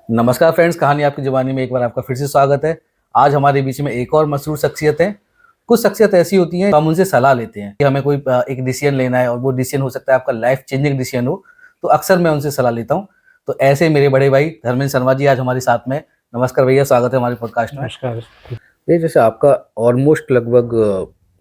नमस्कार फ्रेंड्स, कहानी आपकी ज़ुबानी में एक बार आपका फिर से स्वागत है। आज हमारे बीच में एक और मशहूर शख्सियत है। कुछ शख्सियत ऐसी होती हैं, हम उनसे सलाह लेते हैं कि हमें कोई एक डिसीजन लेना है और वो डिसीजन हो सकता है आपका लाइफ चेंजिंग डिसीजन हो, तो अक्सर मैं उनसे सलाह लेता हूँ। तो ऐसे मेरे बड़े भाई धर्मेंद्र शर्मा जी आज हमारे साथ में। नमस्कार भैया, स्वागत है हमारे पॉडकास्ट में। नमस्कार। ये जैसे आपका ऑलमोस्ट लगभग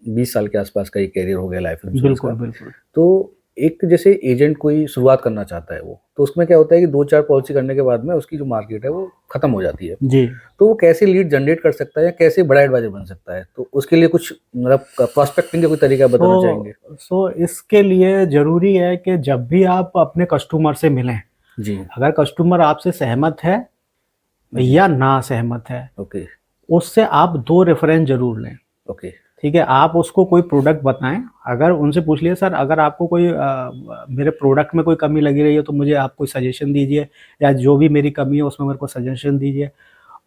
20 साल के आसपास का ये कैरियर हो गया लाइफ इंश्योरेंस का। बिल्कुल। तो एक जैसे एजेंट कोई शुरुआत करना चाहता है वो, तो उसमें क्या होता है कि 2-4 पॉलिसी करने के बाद में उसकी जो मार्केट है वो खत्म हो जाती है। जी। तो वो कैसे लीड जनरेट कर सकता है या कैसे बड़ा एडवाइजर बन सकता है? तो उसके लिए कुछ मतलब प्रोस्पेक्टिंग का कोई तरीका बताना चाहेंगे? इसके लिए ज़रूरी है कि जब भी आप अपने कस्टमर से मिलें, जी, अगर कस्टमर आपसे सहमत है जी। या ना सहमत है, ओके, उससे आप 2 रेफ़रेंस ज़रूर लें, ओके। ठीक है? आप उसको कोई प्रोडक्ट बताएँ, अगर उनसे पूछ लिए सर अगर आपको कोई मेरे प्रोडक्ट में कोई कमी लगी रही है तो मुझे आप कोई सजेशन दीजिए या जो भी मेरी कमी है उसमें मेरे को सजेशन दीजिए।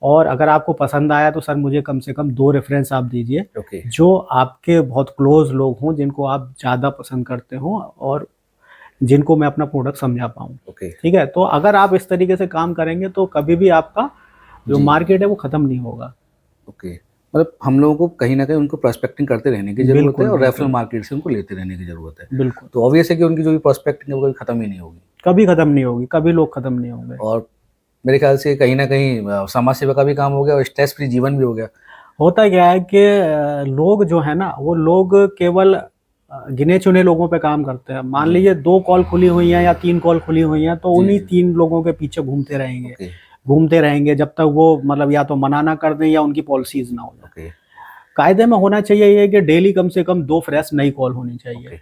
और अगर आपको पसंद आया तो सर मुझे कम से कम 2 रेफ़रेंस आप दीजिए, ओके, जो आपके बहुत क्लोज़ लोग हों, जिनको आप ज़्यादा पसंद करते हों और जिनको मैं अपना प्रोडक्ट समझा पाऊँ, ओके। ठीक है? तो अगर आप इस तरीके से काम करेंगे तो कभी भी आपका जो जी, मार्केट है वो ख़त्म नहीं होगा। ओके। मतलब हम लोगों को कहीं न कहीं उनको प्रोस्पेक्टिंग करते रहने की ज़रूरत है बिल्कुल, और रेफरल बिल्कुल, मार्केट से उनको लेते रहने की ज़रूरत है। बिल्कुल। तो ऑब्वियस है कि उनकी जो भी प्रोस्पेक्टिंग है वो कभी खत्म ही नहीं होगी। कभी ख़त्म नहीं होगी, कभी लोग ख़त्म नहीं होंगे। और मेरे ख्याल से कहीं न कहीं समाज सेवा का भी काम हो गया और स्ट्रेस फ्री जीवन भी हो गया। होता क्या है कि लोग जो है ना, वो लोग केवल गिने-चुने लोगों पे काम करते हैं। मान जी, लीजिए 2 कॉल खुली हुई हैं या 3 कॉल खुली हुई हैं, तो जी, उन्हीं जी। 3 लोगों के पीछे घूमते रहेंगे। ओके, घूमते रहेंगे जब तक वो मतलब या तो मना ना कर दें या उनकी पॉलिसीज़ ना हो जाए। ओके, कायदे में होना चाहिए ये कि डेली कम से कम 2 फ्रेश नई कॉल होनी चाहिए ओके।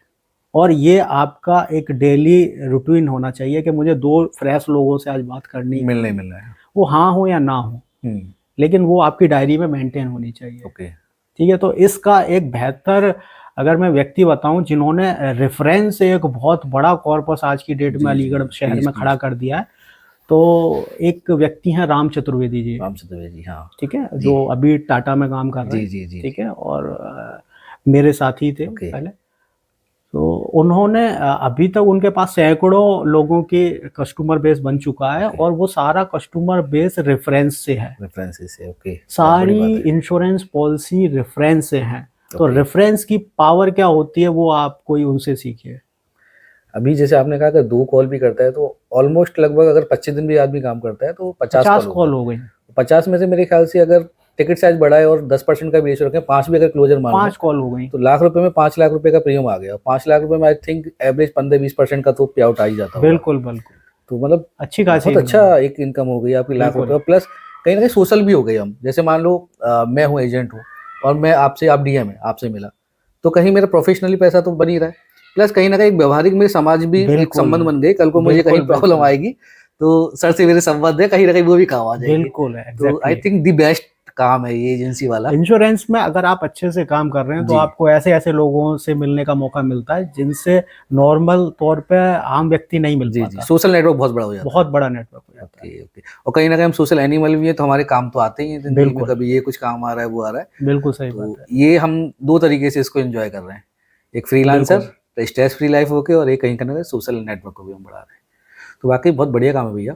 और ये आपका एक डेली रूटीन होना चाहिए कि मुझे 2 फ्रेश लोगों से आज बात करनी ही मिलना ही करनी है। मिलना है। वो हाँ हो या ना हो, हुँ, लेकिन वो आपकी डायरी में मेंटेन होनी चाहिए। ओके। ठीक है? तो इसका एक बेहतर अगर मैं व्यक्ति बताऊँ जिन्होंने रेफ़रेंस एक बहुत बड़ा कॉर्पस आज की डेट में जी, जी। अलीगढ़ शहर प्लीज़, में खड़ा प्लीज़। कर दिया है, तो एक व्यक्ति हैं राम चतुर्वेदी जी, राम चतुर्वेदी, हाँ। ठीक है? जी। जो अभी टाटा में काम कर रहे जी, हैं, जी, जी, ठीक जी। है? और मेरे साथी थे ओके, पहले। तो उन्होंने अभी तक उनके पास सैकड़ों लोगों की कस्टमर बेस बन चुका है ओके। और वो सारा कस्टमर बेस रेफ़रेंस से है। रेफ़रेंसेस से, ओके। बहुत बड़ी सारी बात है। इंश्योरेंस पॉलिसी रेफ़रेंस से हैं। तो ओके। रेफ़रेंस की पावर क्या होती है वो आप कोई उनसे सीखिए। अभी जैसे आपने कहा कि 2 कॉल भी करता है तो ऑलमोस्ट लगभग अगर 25 दिन भी आदमी काम करता है तो 50 कॉल 50 हो गए। कॉल हो गई, 50 में से मेरे ख्याल से अगर टिकट साइज़ बढ़ा है और 10% का भी रेशियो रखें, 5 भी अगर क्लोज़र मान लें, 5 कॉल हो गई। तो लाख रुपए में 5 लाख रुपए का प्रीमियम आ गया। 5 लाख रुपए में आई थिंक एवरेज 15-20% का तो पे आउट आ ही जाता होगा। बिल्कुल, बिल्कुल। तो मतलब अच्छी खासी बहुत इनकम अच्छा है। एक इनकम हो गई आपकी लाख रुपए बिल्कुल, और प्लस कहीं न कहीं सोशल भी हो गए हम। जैसे मान लो मैं हूँ एजेंट हूँ और मैं आपसे आप डीएम हैं, आपसे मिला, तो कहीं मेरा प्रोफ़ेशनली पैसा तो बन ही रहा है। प्लस कहीं न कहीं व्यावहारिक मेरे समाज भी एक बिल्कुल, संबंध बन गए, कल को मुझे कहीं बिल्कुल, प्रॉब्लम बिल्कुल। आएगी, तो सर से मेरे संबंध है, कहीं न कहीं वो भी काम आ जाएँगे। बिल्कुल, तो आई एग्ज़ैक्टली। थिंक द बेस्ट काम है ये एजेंसी वाला। इंश्योरेंस में अगर आप अच्छे से काम कर रहे हैं तो जी। आपको ऐसे-ऐसे लोगों से मिलने का मौका मिलता है जिनसे नॉर्मल तौर पे आम व्यक्ति नहीं मिल जी, जी, पाता। सोशल नेटवर्क बहुत बड़ा हो जाता है। बहुत बड़ा नेटवर्क हो जाता है। Okay, okay. और कहीं न कहीं हम सोशल एनिमल भी हैं, तो हमारे काम तो आते ही हैं ज़िंदगी में, बिल्कुल, कभी ये कुछ काम आ रहा है, वो आ रहा है। बिल्कुल सही बात तो है। ये हम 2 तरीके से इसको एन्जॉय कर रहे हैं। एक फ्रीलांसर, बिल्कुल। तो स्ट्रेस फ्री लाइफ़ होके और एक कहीं न कहीं सोशल नेटवर्क को भी हम बढ़ा रहे हैं। तो वाक़ई बहुत बढ़िया काम है भैया।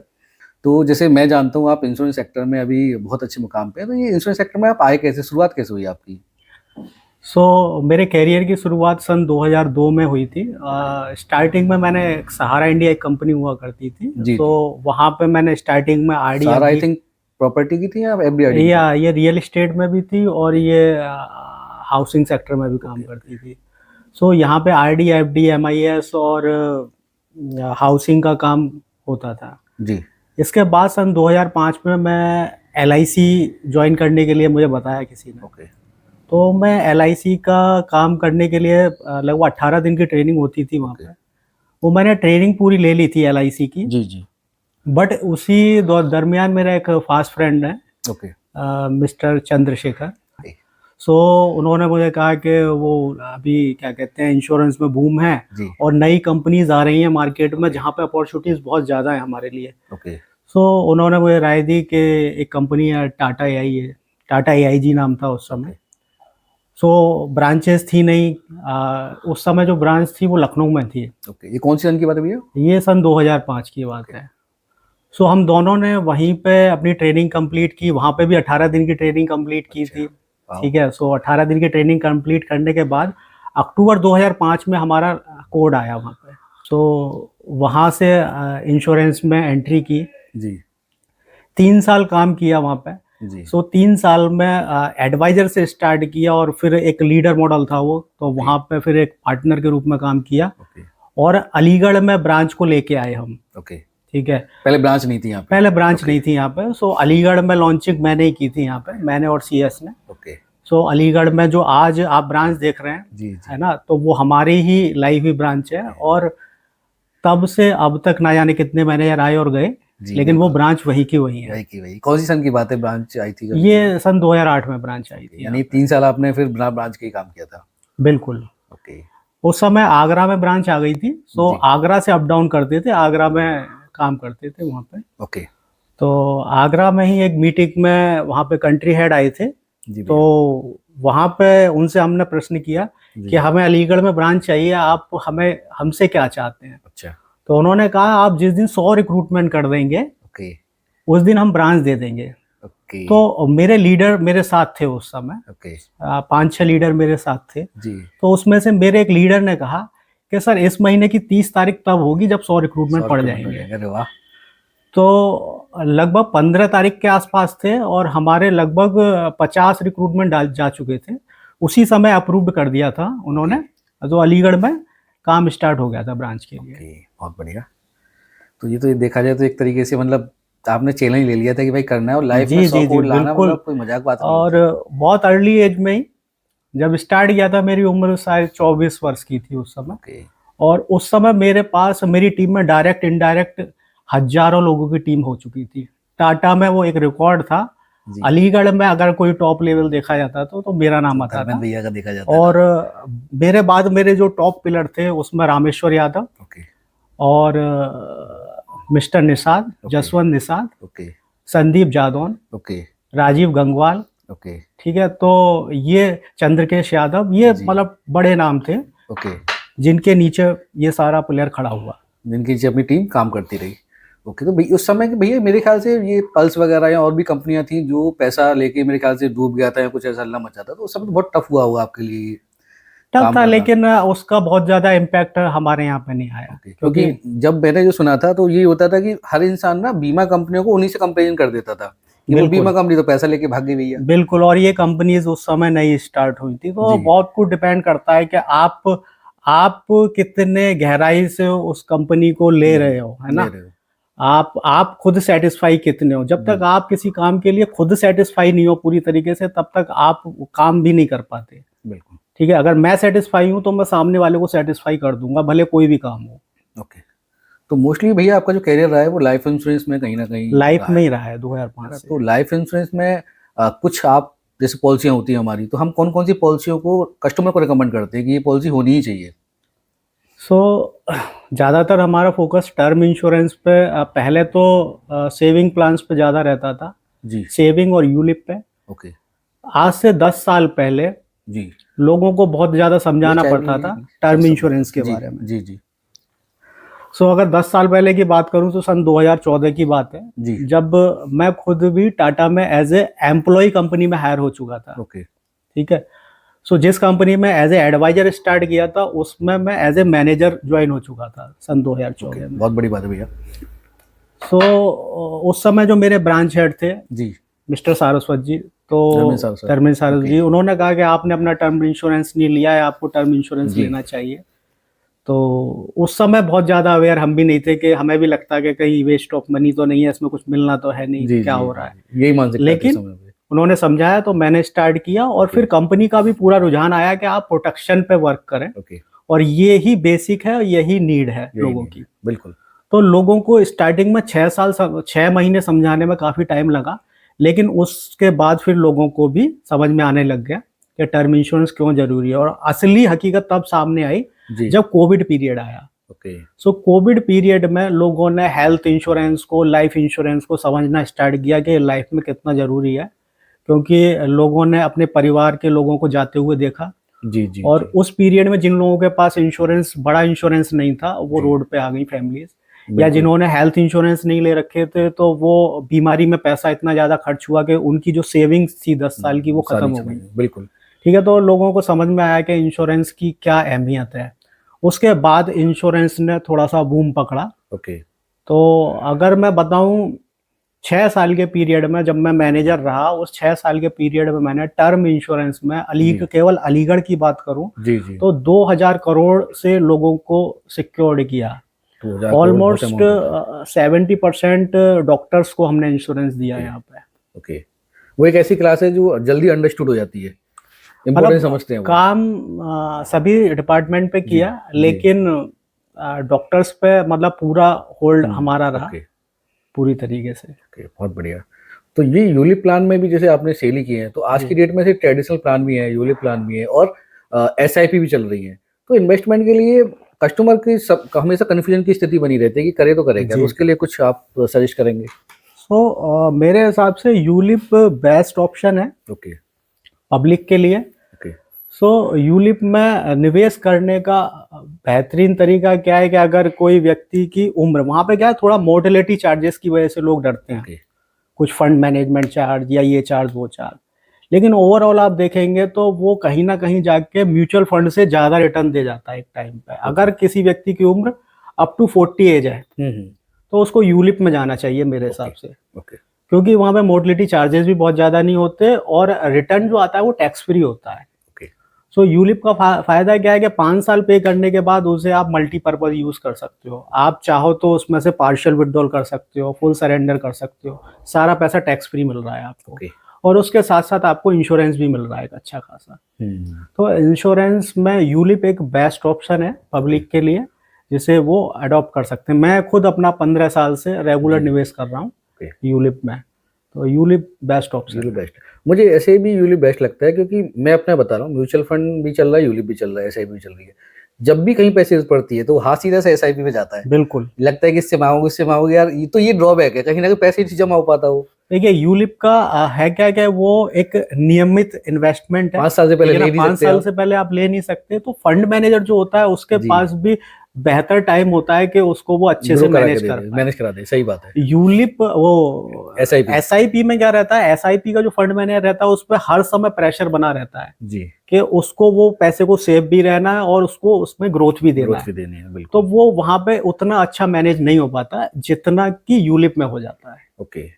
तो जैसे मैं जानता हूँ आप इंश्योरेंस सेक्टर में अभी बहुत अच्छे मुकाम पे हैं, तो ये इंश्योरेंस सेक्टर में आप आए कैसे? शुरुआत कैसे हुई आपकी? मेरे करियर की शुरुआत सन 2002 में हुई थी। स्टार्टिंग में मैंने एक सहारा इंडिया एक कंपनी हुआ करती थी, जी, तो जी। वहाँ पे मैंने स्टार्टिंग में सारा आई आरडी-एफडी थिंक प्रॉपर्टी की थी या एफडी-आरडी की या थी? ये रियल एस्टेट में भी थी और ये हाउसिंग सेक्टर में भी काम ओके, करती ओके। थी। सो यहाँ पे आरडी-एफडी, एमआईएस और हाउसिंग का काम होता था। जी, इसके बाद सन 2005 में मैं एलआईसी जॉइन करने के लिए मुझे बताया किसी ने। ओके। तो मैं एलआईसी का काम करने के लिए लगभग 18 दिन की ट्रेनिंग होती थी वहाँ ओके। पे। वो मैंने ट्रेनिंग पूरी ले ली थी एलआईसी की, जी, जी। बट उसी दरमियान मेरा एक फ़ास्ट फ्रेंड है ओके। मिस्टर चंद्रशेखर। ए सो उन्होंने मुझे कहा कि वो अभी क्या कहते हैं इंश्योरेंस में बूम है जी, और नई कंपनीज़ आ रही हैं मार्केट में ओके, जहाँ पे अपॉर्चुनिटीज़ बहुत ज़्यादा है हमारे लिए। ओके। सो उन्होंने मुझे राय दी कि एक कंपनी है टाटा एआई है, टाटा एआईजी नाम था उस समय। ओके, सो ब्रांचेस थी नहीं, उस समय जो ब्रांच थी वो लखनऊ में थी। ओके। ये कौन-सी सन की बात है भैया? ये सन 2005 की बात ओके, है। सो हम दोनों ने वहीं पे अपनी ट्रेनिंग कंप्लीट की, वहाँ पे भी 18 दिन की ट्रेनिंग कंप्लीट की थी। वाह। ठीक है, सो 18 दिन की ट्रेनिंग कंप्लीट करने के बाद अक्टूबर 2005 में हमारा कोड आया वहाँ पे। सो वहाँ से इंश्योरेंस में एंट्री की, जी 3 साल काम किया वहाँ पे। जी। सो 3 साल में एडवाइजर से स्टार्ट किया और फिर एक लीडर मॉडल था वो, तो वहाँ पे फिर एक पार्टनर के रूप में काम किया ओके और अलीगढ़ में ब्रांच को लेके आए हम। ओके। ठीक है, पहले ब्रांच नहीं थी यहाँ पे? पहले ब्रांच ओके नहीं थी यहाँ पे। सो अलीगढ़ में लॉन्चिंग मैंने ही की थी यहाँ पे, मैंने और सीएस ने। ओके। सो अलीगढ़ में जो आज आप ब्रांच देख रहे हैं, जी जी है ना, तो वो हमारी ही लाइव ही ब्रांच है और तब से अब तक ना जाने कितने मैनेजर आए और गए, जी। लेकिन वो ब्रांच वही की वही है। वही की वही। कौन सी सन की बात है ब्रांच आई थी जब? ये सन 2008 में ब्रांच आई थी। यानी 3 साल आपने फिर बिना ब्रांच के ही काम किया था? बिल्कुल। ओके उस समय आगरा में ब्रांच आ गई थी, सो जी। आगरा से अप डाउन करते थे, आगरा में काम करते थे वहाँ पे। ओके तो आगरा में ही एक मीटिंग में वहाँ पे कंट्री हेड आए थे, जी तो वहाँ पे उनसे हमने प्रश्न किया जी। कि हमें अलीगढ़ में ब्रांच चाहिए, आप हमें हमसे क्या चाहते हैं। अच्छा तो उन्होंने कहा आप जिस दिन 100 रिक्रूटमेंट कर देंगे ओके उस दिन हम ब्रांच दे देंगे। ओके तो मेरे लीडर मेरे साथ थे उस समय, ओके 5-6 लीडर मेरे साथ थे। जी तो उसमें से मेरे एक लीडर ने कहा कि सर इस महीने की 30 तारीख तब होगी जब 100 रिक्रूटमेंट पड़ जाएंगे। अरे वाह। तो लगभग 15 तारीख के आसपास थे और हमारे लगभग 50 रिक्रूटमेंट जा चुके थे। उसी समय अप्रूव कर दिया था उन्होंने, तो अलीगढ़ में काम स्टार्ट हो गया था ब्रांच के लिए। ओके बहुत बढ़िया। तो ये देखा जाए तो एक तरीके से मतलब आपने चैलेंज ले लिया था कि भाई करना है और लाइफ में जी 100 जी जी कोड लाना बिल्कुल। मतलब कोई मजाक बात नहीं और होती। बहुत अर्ली एज में ही जब स्टार्ट किया था, मेरी उम्र शायद 24 वर्ष की थी उस समय। ओके और उस समय मेरे पास मेरी टीम में डायरेक्ट इनडायरेक्ट हजारों लोगों की टीम हो चुकी थी। टाटा में वो एक रिकॉर्ड था, जी। अलीगढ़ में अगर कोई टॉप लेवल देखा जाता तो मेरा नाम आता था। धर्मेंद्र भैया का देखा जाता है और मेरे बाद मेरे जो टॉप पिलर थे उसमें रामेश्वर यादव ओके और mister Nishad, okay. Jaswant Nishad, okay Sandeep Jadaun, okay Rajiv Gangwal. Okay ठीक है, तो ये चंद्रकेश यादव, ये जी। मतलब बड़े नाम थे ओके जिनके नीचे ये सारा प्लेयर खड़ा हुआ। जिनकी नीचे अपनी टीम काम करती रही। ओके तो उस समय के भैया मेरे ख्याल से ये पल्स वगैरह या और भी कंपनियां थी जो पैसा लेके मेरे ख्याल से डूब गया था या कुछ ऐसा हल्ला मचा था, तो उस समय तो बहुत टफ हुआ होगा आपके लिए टफ काम था, करना। लेकिन उसका बहुत ज्यादा इम्पैक्ट हमारे यहाँ पे नहीं आया। ओके, क्योंकि जब मैंने जो सुना था तो ये होता था कि हर इंसान ना बीमा कंपनियों को उन्हीं से कंपेरिजन कर देता था कि वो बिल्कुल। बीमा कंपनी तो पैसा लेके भाग गई भैया। बिल्कुल, और ये कंपनीज उस समय नई स्टार्ट हुई थी, तो जी। बहुत कुछ डिपेंड करता है कि आप कितने गहराई से उस कंपनी को ले रहे हो, है ना। ले रहे हो। आप खुद सेटिस्फाई कितने हो। जब तक आप किसी काम के लिए खुद सेटिस्फाई नहीं हो पूरी तरीके से, तब तक आप काम भी नहीं कर पाते। बिल्कुल। ठीक है, अगर मैं सेटिस्फाई हूँ तो मैं सामने वाले को सेटिस्फाई कर दूंगा, भले कोई भी काम हो। ओके तो मोस्टली भैया आपका जो करियर रहा है वो लाइफ इंश्योरेंस में कहीं ना कहीं लाइफ रहा में है। ही रहा है 2005 से। तो लाइफ इंश्योरेंस में कुछ आप जैसे पॉलिसियां होती हैं हमारी, तो हम कौन कौन सी पॉलिसियों को कस्टमर को रिकमेंड करते हैं कि ये पॉलिसी होनी ही चाहिए? सो ज़्यादातर हमारा फोकस टर्म इंश्योरेंस पे पहले तो सेविंग प्लान्स पे ज़्यादा रहता था, जी सेविंग और यूलिप पे। ओके आज से 10 साल पहले जी लोगों को बहुत ज़्यादा समझाना चाहे पड़ता भी था टर्म इंश्योरेंस के जी, बारे में। जी जी सो अगर 10 साल पहले की बात करूं तो सन 2014 की बात है, जी जब मैं खुद भी टाटा में एज ए एम्प्लॉय कंपनी में हायर हो चुका था। ओके ठीक है, सो जिस कंपनी में एज ए एडवाइजर स्टार्ट किया था उसमें मैं एज ए मैनेजर ज्वाइन हो चुका था सन 2014 में। बहुत बड़ी बात है भैया। सो उस समय जो मेरे ब्रांच हेड थे जी मिस्टर सारस्वत जी, तो धर्मेंद्र सारस्वत। सारस्वत जी, उन्होंने कहा कि आपने अपना टर्म इंश्योरेंस नहीं लिया है, आपको टर्म इंश्योरेंस जी। लेना चाहिए। तो उस समय बहुत ज़्यादा अवेयर हम भी नहीं थे, कि हमें भी लगता कि कहीं वेस्ट ऑफ मनी तो नहीं है, इसमें कुछ मिलना तो है नहीं, जी क्या जी हो रहा है। यही मानसिकता थी लेकिन समय पे। उन्होंने समझाया तो मैंने स्टार्ट किया, और फिर कंपनी का भी पूरा रुझान आया कि आप प्रोटेक्शन पे वर्क करें, ओके और ये ही बेसिक है, यही नीड है यही लोगों नहीं की। है, बिल्कुल तो लोगों को स्टार्टिंग में 6 महीने समझाने में काफ़ी टाइम लगा, लेकिन उसके बाद फिर लोगों को भी समझ में आने लग गया कि टर्म इंश्योरेंस क्यों जरूरी है। और असली हकीकत तब सामने आई जी जब कोविड पीरियड आया। ओके सो कोविड पीरियड में लोगों ने हेल्थ इंश्योरेंस को, लाइफ इंश्योरेंस को समझना स्टार्ट किया कि लाइफ में कितना ज़रूरी है, क्योंकि लोगों ने अपने परिवार के लोगों को जाते हुए देखा। जी जी और जी, उस पीरियड में जिन लोगों के पास इंश्योरेंस, बड़ा इंश्योरेंस नहीं था, वो जी। रोड पे आ गई फैमिलीज। या बिल्कुल। जिन्होंने हेल्थ इंश्योरेंस नहीं ले रखे थे तो वो बीमारी में पैसा इतना ज्यादा खर्च हुआ कि उनकी जो सेविंग्स थी 10 साल की वो खत्म सारी हो चली गई। गई, बिल्कुल। ठीक है, तो लोगों को समझ में आया कि इंश्योरेंस की क्या अहमियत है। उसके बाद इंश्योरेंस ने थोड़ा सा बूम पकड़ा। ओके। तो अगर मैं बताऊं, 6 साल के पीरियड में जब मैं मैनेजर रहा, उस 6 साल के पीरियड में मैंने टर्म इंश्योरेंस में जी केवल अलीगढ़ की बात करूं जी जी। तो 2000 करोड़ से लोगों को सिक्योर्ड किया। 2000 करोड़ बहुत ऑलमोस्ट अमाउंट होता है। 70% डॉक्टर्स को हमने इंश्योरेंस दिया ओके। यहाँ पे। ओके। वो एक ऐसी क्लास है जो जल्दी अंडरस्टूड हो जाती है, इम्पोर्टेंस मतलब समझते हैं वो। काम सभी डिपार्टमेंट पे जी किया, जी। लेकिन डॉक्टर्स पे मतलब पूरा होल्ड हमारा रहा ओके पूरी तरीके से। ओके, बहुत बढ़िया। तो ये यूलिप प्लान में भी जैसे आपने सेल ही किए हैं, तो आज जी की डेट में से ट्रेडिशनल प्लान भी है, यूलिप प्लान भी है, और एसआईपी भी चल रही है। तो इन्वेस्टमेंट के लिए कस्टमर की सब हमेशा कन्फ्यूजन की स्थिति बनी रहती है कि करे तो करे क्या, तो जी। उसके लिए कुछ आप सजेस्ट करेंगे? मेरे हिसाब से यूलिप बेस्ट ऑप्शन है ओके पब्लिक के लिए। ओके। यूलिप में निवेश करने का बेहतरीन तरीका क्या है कि अगर कोई व्यक्ति की उम्र, वहां पे क्या है, थोड़ा मोर्टेलिटी चार्जेस की वजह से लोग डरते हैं, ओके। कुछ फंड मैनेजमेंट चार्ज या ये चार्ज वो चार्ज, लेकिन ओवरऑल आप देखेंगे तो वो कहीं ना कहीं जाके म्यूचुअल फंड से ज्यादा रिटर्न दे जाता है एक टाइम पे। अगर किसी व्यक्ति की उम्र अप टू 40 एज है हम्म। तो उसको यूलिप में जाना चाहिए मेरे हिसाब से, ओके। क्योंकि वहां पे मोर्टिलिटी चार्जेस भी बहुत ज्यादा नहीं होते और रिटर्न जो आता है वो टैक्स फ्री होता है। ओके। सो यूलिप का फायदा क्या है कि 5 साल पे करने के बाद उसे आप मल्टीपर्पज यूज कर सकते हो। आप चाहो तो उसमें से पार्शियल विड्रॉल कर सकते हो, फुल सरेंडर कर सकते हो, सारा पैसा टैक्स फ्री मिल रहा है आपको। ओके। और उसके साथ साथ आपको इंश्योरेंस भी मिल रहा है एक अच्छा खासा। हम्म। तो इंश्योरेंस में यूलिप एक बेस्ट ऑप्शन है पब्लिक के लिए, जिसे वो अडॉप्ट कर सकते हैं। मैं खुद अपना 15 साल से रेगुलर जी। निवेश कर रहा हूँ ओके। यूलिप में। तो यूलिप बेस्ट ऑप्शन यूलिप है। बेस्ट। मुझे ऐसे भी यूलिप बेस्ट लगता है, क्योंकि मैं अपना बता रहा हूँ, म्यूचुअल फंड भी चल रहा है, यूलिप भी चल रहा है, एसआईपी भी चल रही है। जब भी कहीं पैसे जरूरत पड़ती है तो हाथ सीधा से एसआईपी पे जाता है। बिल्कुल। लगता है कि इससे मांगोगे यार, ये तो ये ड्रॉबैक है, कहीं ना कहीं पैसे नहीं जमा हो पाता वो। देखिए यूलिप का है क्या क्या, वो एक नियमित इन्वेस्टमेंट है। 5 साल से पहले लेकिन ले आप नहीं 5 सकते साल आप। से पहले आप ले नहीं सकते, तो फंड मैनेजर जो होता है उसके जी। पास भी बेहतर टाइम होता है कि उसको वो अच्छे ग्रो से करा के मैनेज दे कर दे, पाए। मैनेज करा दे, सही बात है। यूलिप वो एसआईपी। एसआईपी में क्या रहता है, एसआईपी का जो फंड मैनेजर रहता है उस पर हर समय प्रेशर बना रहता है जी। कि उसको वो पैसे को सेव भी रहना है और उसको उसमें ग्रोथ भी देना ग्रोथ है। भी देनी है, तो बिल्कुल। वो वहां पे उतना अच्छा मैनेज नहीं हो पाता जितना कि यूलिप में हो जाता है। ओके।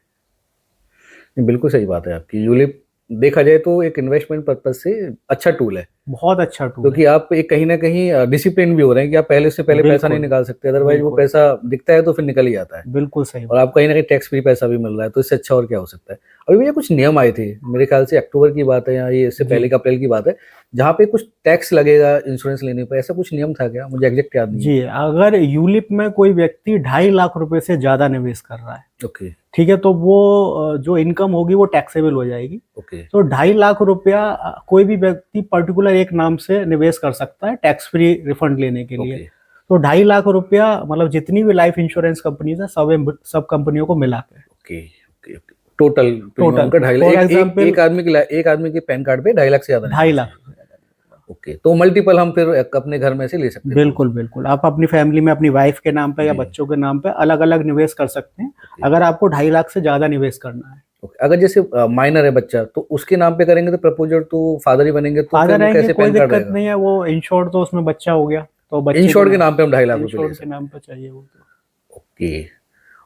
नहीं, बिल्कुल सही बात है आपकी। यूलिप देखा जाए तो एक इन्वेस्टमेंट पर्पज से अच्छा टूल है, बहुत अच्छा टूल क्योंकि है। आप एक कहीं ना कहीं डिसिप्लिन भी हो रहे हैं कि आप पहले से पहले पैसा नहीं बिल्कुल निकाल सकते, अदरवाइज वो बिल्कुल पैसा दिखता है तो फिर निकल ही जाता है। बिल्कुल सही और बात। आप कहीं ना कहीं टैक्स फ्री पैसा भी मिल रहा है, तो इससे अच्छा और क्या हो सकता है। अभी भैया कुछ नियम आए थे, मेरे ख्याल से अक्टूबर की बात है या ये इससे जी पहले का अप्रैल की बात है, जहाँ पे कुछ टैक्स लगेगा इंश्योरेंस लेने पर, ऐसा कुछ नियम था क्या? मुझे एग्जैक्ट याद नहीं है। जी, अगर यूलिप में कोई व्यक्ति 2.5 लाख रुपए से ज्यादा निवेश कर रहा है, ओके ठीक है, तो वो जो इनकम होगी वो टैक्सेबल हो जाएगी। ओके तो 2.5 लाख रुपया कोई भी व्यक्ति पर्टिकुलर एक नाम से निवेश कर सकता है टैक्स फ्री रिफंड लेने के लिए। ओके तो 2.5 लाख रुपया मतलब जितनी भी लाइफ इंश्योरेंस कंपनीज है सब कंपनियों को मिला के okay okay. Total premium total का 2.5 लाख, फॉर एक एग्जाम्पल एक आदमी के पैन कार्ड पे 2.5 लाख से ज्यादा नहीं होना 2.5 लाख। चाहिए। ओके, तो मल्टीपल हम फिर अपने घर में से ले सकते हैं तो। बिल्कुल बिल्कुल, आप अपनी फैमिली में अपनी वाइफ के नाम पे या जी। बच्चों के नाम पे अलग अलग निवेश कर सकते हैं, ओके अगर आपको 2.5 लाख से ज्यादा निवेश करना है। ओके। अगर जैसे माइनर है बच्चा, तो उसके नाम पे करेंगे तो प्रपोजर तो फादर ही बनेंगे, तो फिर फादर वो रहेंगे कैसे कोई पैन कार्ड दिक्कत रहेगा? नहीं है, वो इंश्योर्ड तो उसमें बच्चा हो गया, तो बच्चे इंश्योर्ड के नाम पे हम 2.5 लाख रुपए ले इंश्योर्ड के सकते नाम पे चाहिए वो तो। हैं। ओके।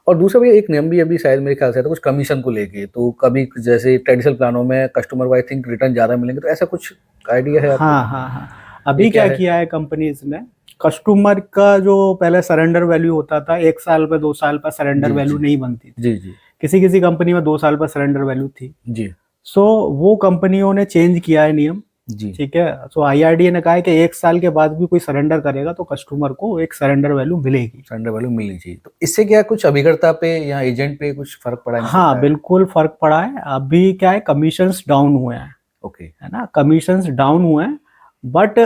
और दूसरा भैया एक नियम भी अभी शायद मेरे ख्याल से था कुछ कमीशन को लेके, तो कभी जैसे ट्रेडिशनल प्लानों में कस्टमर को आई थिंक रिटर्न ज्यादा मिलेंगे, तो ऐसा कुछ आइडिया है आपको? हाँ, अभी ये क्या क्या है? किया है कंपनीज ने, कस्टमर का जो पहले सरेंडर वैल्यू होता था, 1 साल पे 2 साल पे सरेंडर जी वैल्यू जी नहीं बनती थी, जी जी किसी किसी कंपनी में 2 साल पर सरेंडर वैल्यू थी। जी सो वो कंपनियों ने चेंज किया है नियम, जी। ठीक है। सो आईआरडीए ने कहा है कि 1 साल के बाद भी कोई सरेंडर करेगा तो कस्टमर को एक सरेंडर वैल्यू मिलेगी। सरेंडर वैल्यू मिलनी चाहिए। तो इससे क्या कुछ अभिकर्ता पे या एजेंट पे कुछ फर्क पड़ा नहीं सकता हाँ है? बिल्कुल फर्क पड़ा है। अभी क्या है, कमीशंस डाउन हुए हैं, ओके है ना, कमीशंस डाउन हुए हैं। बट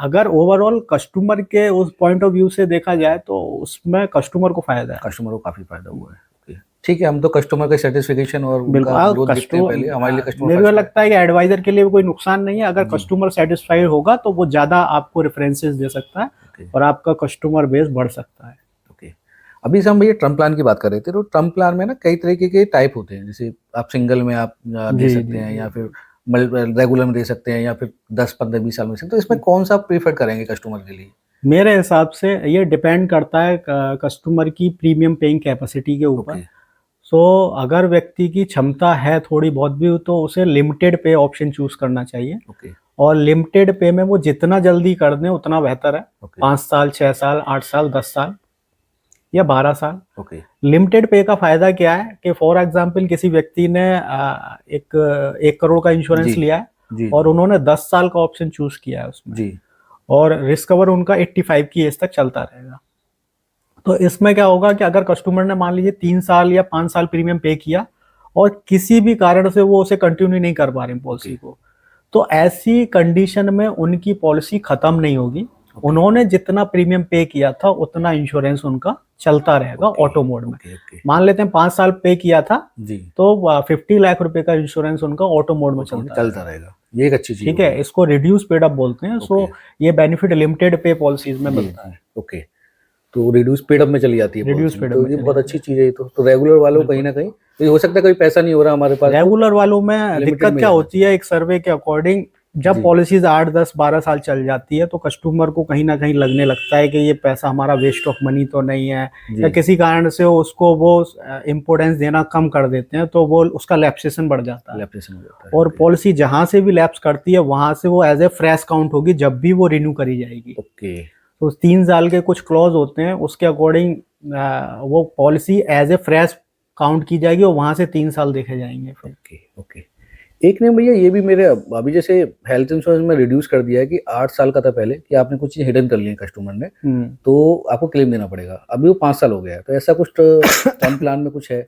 अगर ओवरऑल कस्टमर के उस पॉइंट ऑफ व्यू से देखा जाए तो उसमें कस्टमर को फायदा है। कस्टमर को काफी फायदा हुआ है। ओके ठीक है, हम तो कस्टमर का सेटिस्फेक्शन और बिल्कुल, उनका ग्रोथ देखते हैं पहले, हमारे लिए कस्टमर मेरे को फर्स्ट है। लगता है कि एडवाइजर के लिए कोई नुकसान नहीं है, अगर जी। कस्टमर सेटिस्फाइड होगा तो वो ज्यादा आपको रेफरेंसेस दे सकता है ओके और आपका कस्टमर बेस बढ़ सकता है। ओके। अभी से हम भैया टर्म प्लान की बात कर रहे थे, तो टर्म प्लान में ना कई तरीके के टाइप होते हैं, जैसे आप सिंगल में आप दे जी सकते जी हैं, जी या जी। फिर रेगुलर में दे सकते हैं, या फिर 10 15 20 साल में दे सकते हैं। तो इसमें कौन सा प्रीफर करेंगे कस्टमर के लिए? मेरे हिसाब से ये डिपेंड करता है कस्टमर की प्रीमियम पेइंग कैपेसिटी के ऊपर। ओके। सो अगर व्यक्ति की क्षमता है थोड़ी बहुत भी तो उसे लिमिटेड पे ऑप्शन चूज करना चाहिए। ओके। और लिमिटेड पे में वो जितना जल्दी कर दें उतना बेहतर है। ओके। 5 साल, 6 साल, 8 साल, 10 साल या 12 साल। ओके। लिमिटेड पे का फायदा क्या है कि फॉर एग्जांपल किसी व्यक्ति ने एक 1 करोड़ का जी इंश्योरेंस लिया है जी और जी उन्होंने 10 साल का ऑप्शन चूज किया है उसमें, जी। और रिस्क कवर उनका 85 की एज तक चलता रहेगा। तो इसमें क्या होगा कि अगर कस्टमर ने मान लीजिए 3 साल या 5 साल प्रीमियम पे किया और किसी भी कारण से वो उसे कंटिन्यू नहीं कर पा रहे ओके। पॉलिसी को, तो ऐसी कंडीशन में उनकी पॉलिसी खत्म नहीं होगी। ओके। उन्होंने जितना प्रीमियम पे किया था उतना इंश्योरेंस उनका चलता रहेगा ओके। ऑटो मोड में। ओके। ओके। मान लेते हैं 5 साल पे किया था जी। तो 50 लाख रुपए का इंश्योरेंस उनका ऑटो मोड में ऑटोमेटिक चलता चलता रहेगा। रहेगा, ये एक अच्छी चीज ठीक होगी। है, इसको रिड्यूस पेड अप बोलते हैं। So okay. ये बेनिफिट लिमिटेड पे पॉलिसीज में जी मिलता जी। है। ओके। तो रिड्यूस पेड अप में चली जाती है रिड्यूस पॉलिसी में, पेड अप तो में ये चली बहुत जाती अच्छी है। चीज है। ये तो रेगुलर वालों कहीं बिल्कुल। ना कहीं, तो ये हो सकता है कोई पैसा नहीं हो रहा हमारे पास, तो रेगुलर वालों में लिमिटेड दिक्कत में क्या जाना होती है, चाहिए। एक सर्वे के अकॉर्डिंग जब जी पॉलिसीज 8, 10, 12 साल चल जाती है तो कस्टमर को कहीं ना कहीं लगने लगता है कि ये पैसा हमारा वेस्ट ऑफ मनी तो नहीं है, या जी। किसी कारण से उसको वो इम्पोर्टेंस देना कम कर देते हैं तो वो उसका लैप्सेशन बढ़ जाता है। लैप्सेशन हो जाता है। और ओके। पॉलिसी जहां से भी लैप्स करती है वहां से वो एज ए फ्रेश काउंट होगी जब भी वो रिन्यू करी जाएगी। ओके। तो 3 साल के कुछ क्लॉज होते हैं, उसके अकॉर्डिंग वो policy as a fresh count की जाएगी और वहां से 3 साल देखे जाएंगे फिर। ओके। ओके। एक ने भैया ये भी मेरे, अभी जैसे हेल्थ इंश्योरेंस में रिड्यूस कर दिया है कि 8 साल का था पहले, कि आपने कुछ चीज हिडन कर ली है कस्टमर ने, तो आपको क्लेम देना पड़ेगा। अभी वो 5 साल हो गया है, तो ऐसा कुछ टर्म प्लान में कुछ है,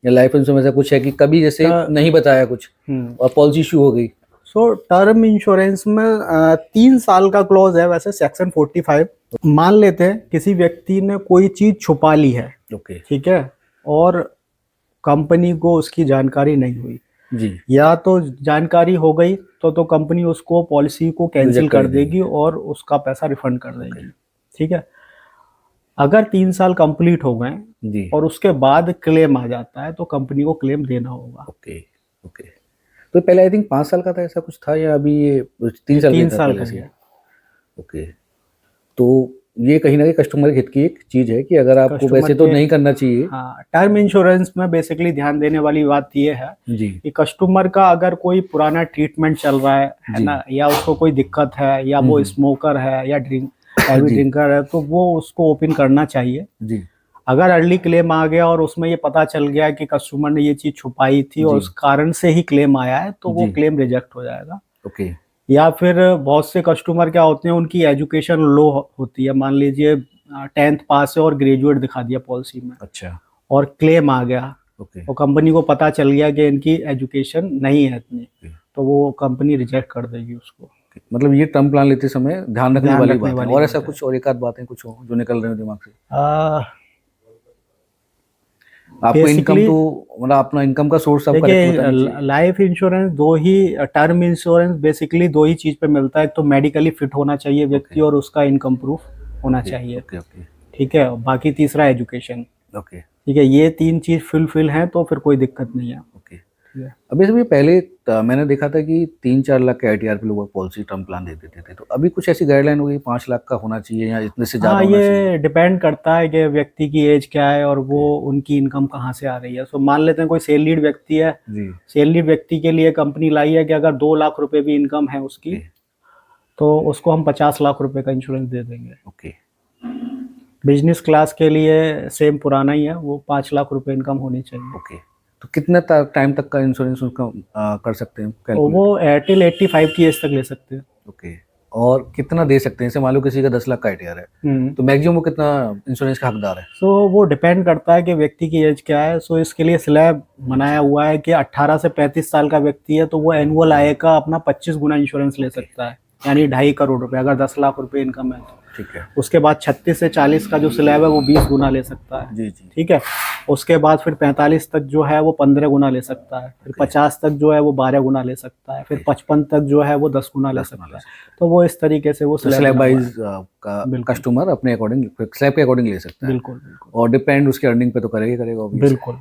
या लाइफ इंश्योरेंस में ऐसा कुछ है कि कभी जैसे नहीं बताया कुछ और पॉलिसी इशू हो गई? सो टर्म इंश्योरेंस में 3 साल का क्लॉज है वैसे सेक्शन 45। मान लेते हैं किसी व्यक्ति ने कोई चीज छुपा ली है, ओके। ठीक है, और कंपनी को उसकी जानकारी नहीं हुई, जी। या तो जानकारी हो गई तो कंपनी उसको पॉलिसी को कैंसिल Reject कर कर देगी और उसका पैसा रिफंड कर देगी। ठीक है, अगर 3 साल कंप्लीट हो गए जी। और उसके बाद क्लेम आ जाता है तो कंपनी को क्लेम देना होगा। ओके। ओके। तो पहले आई थिंक 5 साल का था, ऐसा कुछ था, या अभी ये 3 साल का 3 साल पहले का से? ही है। ओके। तो ये कहीं ना कहीं कस्टमर के हित की एक चीज है कि अगर आपको कस्टमर वैसे तो के, नहीं करना चाहिए। हाँ, टर्म इंश्योरेंस में बेसिकली ध्यान देने वाली बात ये है जी कि कस्टमर का अगर कोई पुराना ट्रीटमेंट चल रहा है जी ना, या उसको कोई दिक्कत है, या वो स्मोकर है या हैवी जी ड्रिंकर है, तो वो उसको ओपन करना चाहिए। जी अगर अर्ली क्लेम आ गया और उसमें ये पता चल गया कि कस्टमर ने ये चीज छुपाई थी और जी उस कारण से ही क्लेम आया है तो वो जी। क्लेम रिजेक्ट हो जाएगा। ओके। या फिर बहुत से कस्टमर क्या होते हैं, उनकी एजुकेशन लो होती है, मान लीजिए 10th पास है और ग्रेजुएट दिखा दिया पॉलिसी में अच्छा। और क्लेम आ गया ओके। और कंपनी को पता चल गया कि इनकी एजुकेशन नहीं है इतनी, तो वो कंपनी रिजेक्ट कर देगी उसको। मतलब ये टर्म प्लान लेते समय ध्यान रखने ध्यान वाली रखने बात है। वाली और बात ऐसा है। कुछ और एक आध बातें कुछ हो जो निकल रहे हो दिमाग से? आपको इनकम बेसिकली तो, मतलब अपना इनकम का सोर्स आपका करेक्ट होता नहीं देखिए, चाहिए? लाइफ इंश्योरेंस दो ही, टर्म इंश्योरेंस बेसिकली दो ही चीज पे मिलता है, एक तो मेडिकली फिट होना चाहिए व्यक्ति और उसका इनकम प्रूफ होना चाहिए। ओके। ओके। ठीक है, बाकी तीसरा एजुकेशन। ओके। ठीक है, ये 3 चीज फुलफिल हैं तो फिर कोई दिक्कत नहीं है। ओके। ठीक है। अभी सभी पहले मैंने देखा था कि 3 4 लाख के ITR पे लोग पॉलिसी टर्म प्लान दे देते थे, तो अभी कुछ ऐसी गाइडलाइन हो गई 5 लाख का होना चाहिए या इतने से ज्यादा हाँ, होना चाहिए? ये डिपेंड करता है कि व्यक्ति की एज क्या है और वो उनकी इनकम कहाँ से आ रही है। सो मान लेते हैं कोई सैलरीड व्यक्ति है, जी। सैलरीड व्यक्ति के लिए कंपनी लाई है कि अगर 2 लाख रुपए भी इनकम है उसकी, ओके। तो उसको हम 50 लाख रुपए का इंश्योरेंस दे देंगे। ओके। बिजनेस क्लास के लिए सेम पुराना ही है, वो 5 लाख रुपए इनकम होनी चाहिए। ओके। तो कितना टाइम तक का इंश्योरेंस उसका कर सकते हैं और कैलकुलेट? वो एयरटेल 85 की एज तक ले सकते हैं। ओके। और कितना दे सकते हैं? जैसे मान लो किसी का 10 लाख का ITR है, तो मैक्सिमम वो कितना इंश्योरेंस का हकदार है? सो वो डिपेंड करता है कि व्यक्ति की एज क्या है। सो इसके लिए स्लैब बनाया हुआ है कि 18 से 35 साल का व्यक्ति है तो वो एनुअल आय का अपना 25 गुना इंश्योरेंस ले सकता है, यानी 2.5 करोड़ रुपए, अगर 10 लाख रुपए इनकम है तो। ठीक है। उसके बाद 36 से 40 का जो स्लैब है वो 20 गुना ले सकता है। जी जी। ठीक है। उसके बाद फिर 45 तक जो है वो 15 गुना ले सकता है, फिर 50 तक जो है वो 12 गुना ले सकता है, फिर 55 तक जो है वो 10 गुना ले सकता है। तो वो इस तरीके से वो तो स्लैब स्लैब बना हुआ है। वाइज का बिल्कुल कस्टमर अपने अकॉर्डिंग स्लैब के अकॉर्डिंग ले सकता है। बिल्कुल बिल्कुल और डिपेंड उसकी अर्निंग पे तो करेगा ही करेगा obvious है। बिल्कुल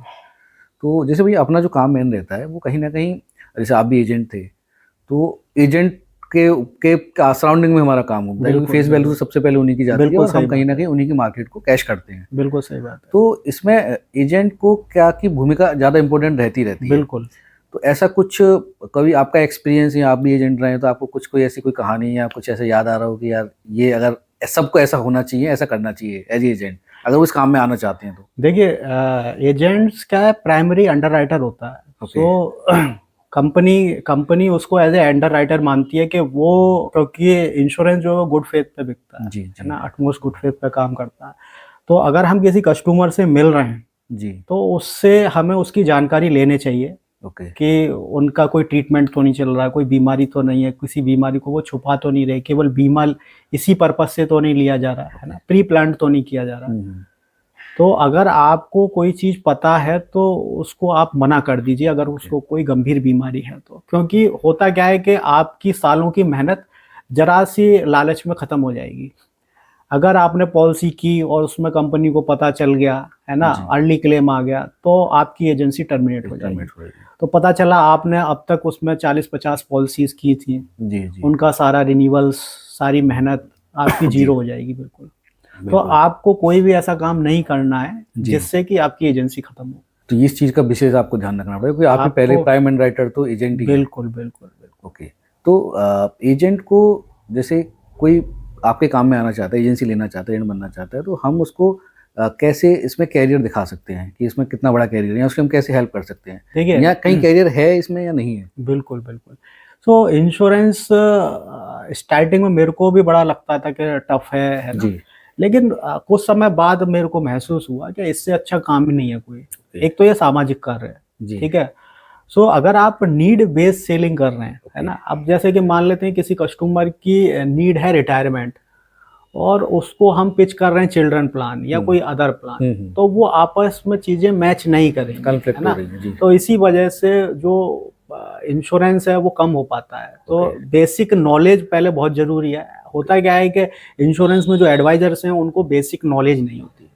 तो जैसे भैया अपना जो काम मेन रहता है वो कहीं ना कहीं, जैसे आप भी एजेंट थे, तो एजेंट के सराउंडिंग में हमारा काम होता है, क्योंकि बिल्कुल फेस वैल्यू तो बिल्कुल सबसे पहले उन्हीं की जाती है बिल्कुल और हम सही कहीं बात ना है, कहीं उन्हीं की मार्केट को कैश करते हैं। बिल्कुल सही बात है। तो इसमें एजेंट को क्या की भूमिका ज़्यादा इंपॉर्टेंट रहती है। बिल्कुल। तो ऐसा कुछ कभी आपका एक्सपीरियंस या आप भी एजेंट रहे हैं तो आपको कुछ कोई ऐसी कोई कहानी या कुछ ऐसा याद आ रहा हो कि यार ये अगर सबको ऐसा होना चाहिए, ऐसा करना चाहिए एज एजेंट, अगर वो इस काम में आना चाहते हैं तो? देखिए एजेंट्स का प्राइमरी अंडर राइटर होता है। Okay. सो कंपनी उसको एज ए अंडर राइटर मानती है कि वो, क्योंकि इंश्योरेंस जो है वो गुड फेथ पे बिकता है जी है जी ना, अटमोस्ट गुड फेथ पे काम करता है। तो अगर हम किसी कस्टमर से मिल रहे हैं जी। तो उससे हमें उसकी जानकारी लेनी चाहिए ओके। कि उनका कोई ट्रीटमेंट तो नहीं चल रहा है, कोई बीमारी तो नहीं है, किसी बीमारी को वो छुपा तो नहीं रहे, केवल बीमा इसी पर्पज से तो नहीं लिया जा रहा है ना, प्री प्लान तो नहीं किया जा रहा है। तो अगर आपको कोई चीज़ पता है तो उसको आप मना कर दीजिए अगर उसको कोई गंभीर बीमारी है तो, क्योंकि होता क्या है कि आपकी सालों की मेहनत जरा सी लालच में ख़त्म हो जाएगी। अगर आपने पॉलिसी की और उसमें कंपनी को पता चल गया है ना, जी। अर्ली क्लेम आ गया, तो आपकी एजेंसी टर्मिनेट हो जाएगी। टर्मिनेट हो जाएगी। तो पता चला आपने अब तक उसमें 40-50 पॉलिसीज की थी, जी जी। उनका सारा रिन्यूअल्स, सारी मेहनत आपकी जी। जीरो हो जाएगी बिल्कुल। तो बिल्कुल। आपको कोई भी ऐसा काम नहीं करना है जी। जिससे कि आपकी एजेंसी खत्म हो। तो इस चीज़ का विशेष आपको ध्यान रखना पड़ेगा, क्योंकि आप ही पहले आपको प्राइम एंड राइटर तो एजेंट ही है। बिल्कुल बिल्कुल बिल्कुल। ओके। तो एजेंट को, जैसे कोई आपके काम में आना चाहता है, एजेंसी लेना चाहता है, एजेंट बनना चाहता है, तो हम उसको कैसे इसमें कैरियर दिखा सकते हैं कि इसमें कितना बड़ा कैरियर है, या उसकी हम कैसे हेल्प कर सकते हैं, देखिए या कहीं कैरियर है इसमें या नहीं है? बिल्कुल बिल्कुल। सो इंश्योरेंस स्टार्टिंग में मेरे को भी बड़ा लगता था कि टफ है ना, जी लेकिन कुछ समय बाद मेरे को महसूस हुआ कि इससे अच्छा काम ही नहीं है कोई। एक तो ये सामाजिक कार्य है, जी। ठीक है। सो अगर आप नीड बेस्ड सेलिंग कर रहे हैं है Okay. ना, अब जैसे कि मान लेते हैं किसी कस्टमर की नीड है रिटायरमेंट और उसको हम पिच कर रहे हैं चिल्ड्रन प्लान या कोई अदर प्लान, तो वो आपस में चीजें मैच नहीं करेंगी, कॉन्फ्लिक्ट है हो ना। रही है। जी। तो इसी वजह से जो इंश्योरेंस है वो कम हो पाता है। तो Okay. बेसिक नॉलेज पहले बहुत जरूरी है। होता क्या है कि इंश्योरेंस में जो एडवाइजर्स हैं उनको बेसिक नॉलेज नहीं होती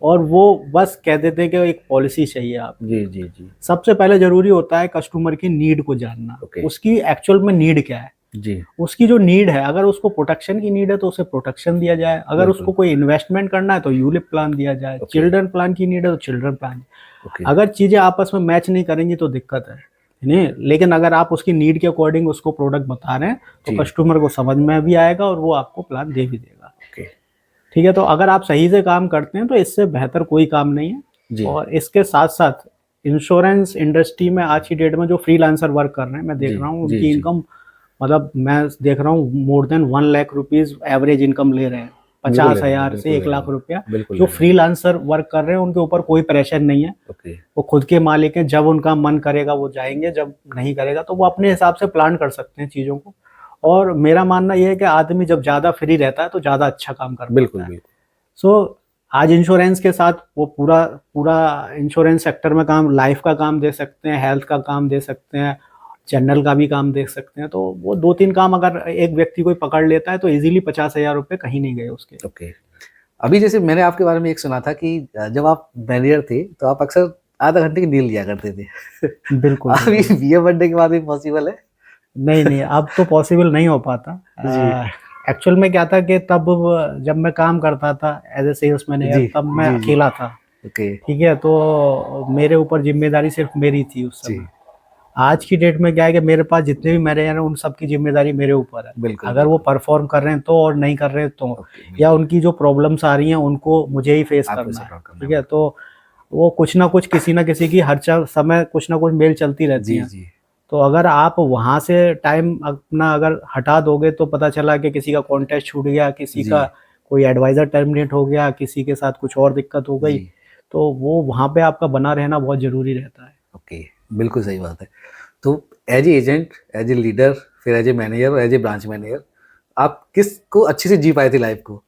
और वो बस कह देते हैं कि एक पॉलिसी चाहिए आप। जी जी जी। सबसे पहले जरूरी होता है कस्टमर की नीड को जानना। Okay. उसकी एक्चुअल में नीड क्या है, जी। उसकी जो नीड है, अगर उसको प्रोटेक्शन की नीड है तो उसे प्रोटेक्शन दिया जाए, अगर बिल्कुल। उसको कोई इन्वेस्टमेंट करना है तो यूलिप प्लान दिया जाए, Okay. चिल्ड्रन प्लान की नीड है तो चिल्ड्रन प्लान। ओके। अगर चीजें आपस में मैच नहीं करेंगी तो दिक्कत है नहीं, लेकिन अगर आप उसकी नीड के अकॉर्डिंग उसको प्रोडक्ट बता रहे हैं तो जी। कस्टमर को समझ में भी आएगा और वो आपको प्लान दे भी देगा। ओके। ठीक है। तो अगर आप सही से काम करते हैं तो इससे बेहतर कोई काम नहीं है। जी। और इसके साथ साथ इंश्योरेंस इंडस्ट्री में आज की डेट में जो फ्रीलांसर वर्क कर रहे हैं, मैं देख जी, रहा हूँ जी, उनकी जी। इनकम, मतलब मैं देख रहा हूँ more than 1 lakh rupees average income ले रहे हैं, बिल्कुल ले रहे हैं, 50,000 से बिल्कुल 1 ले रहे लाख हैं, रुपया। बिल्कुल जो ले रहे हैं। फ्रीलांसर वर्क कर रहे हैं उनके ऊपर कोई प्रेशर नहीं है, ओके। वो खुद के मालिक हैं, जब उनका मन करेगा वो जाएंगे, जब नहीं करेगा तो वो अपने हिसाब से प्लान कर सकते हैं चीज़ों को। और मेरा मानना यह है कि आदमी जब ज़्यादा फ्री रहता है तो ज़्यादा अच्छा काम कर बिल्कुल पाता है। बिल्कुल। सो आज इंश्योरेंस के साथ वो पूरा पूरा इंश्योरेंस सेक्टर में काम, लाइफ का काम दे सकते हैं, हेल्थ का काम दे सकते हैं, जनरल का भी काम देख सकते हैं। तो वो 2-3 काम अगर एक व्यक्ति कोई पकड़ लेता है तो इजीली 50,000 रुपये कहीं नहीं गए उसके। ओके। अभी जैसे मैंने आपके बारे में एक सुना था कि जब आप मैनेजर थे तो आप अक्सर आधा घंटे की डील लिया करते थे। बिल्कुल अभी बिल्कुल। बीए बनने के बाद भी पॉसिबल है? नहीं नहीं, अब तो पॉसिबल नहीं हो पाता। जी। एक्चुअल में क्या था कि तब जब मैं काम करता था एज ए सेल्स मैनेजर, जी तब मैं जी जी। अकेला था। ओके। ठीक है। तो मेरे ऊपर जिम्मेदारी सिर्फ मेरी थी उस जी। समय। आज की डेट में क्या है कि मेरे पास जितने भी मैनेजर हैं उन सबकी जिम्मेदारी मेरे ऊपर है। बिल्कुल अगर वो बिल्कुल। परफॉर्म कर रहे हैं तो, और नहीं कर रहे हैं तो, ओके। या बिल्कुल। उनकी जो प्रॉब्लम्स आ रही हैं उनको मुझे ही फेस आपको करना है। सपोर्ट करना ठीक है। तो वो कुछ ना कुछ, किसी ना किसी की हर समय कुछ ना कुछ मेल चलती रहती जी हैं। जी। तो अगर आप वहाँ से टाइम अपना अगर हटा दोगे तो पता चला कि किसी का कॉन्टेस्ट छूट गया, किसी जी का कोई एडवाइज़र टर्मिनेट हो गया, किसी के साथ कुछ और दिक्कत हो गई, जी। तो वो वहाँ पे आपका बना रहना बहुत ज़रूरी रहता है। ओके। बिल्कुल सही बात है। तो as a agent, as a leader, फिर एज ए मैनेजर और एज ए ब्रांच मैनेजर, आप किसको अच्छे से जी पाए थे लाइफ को?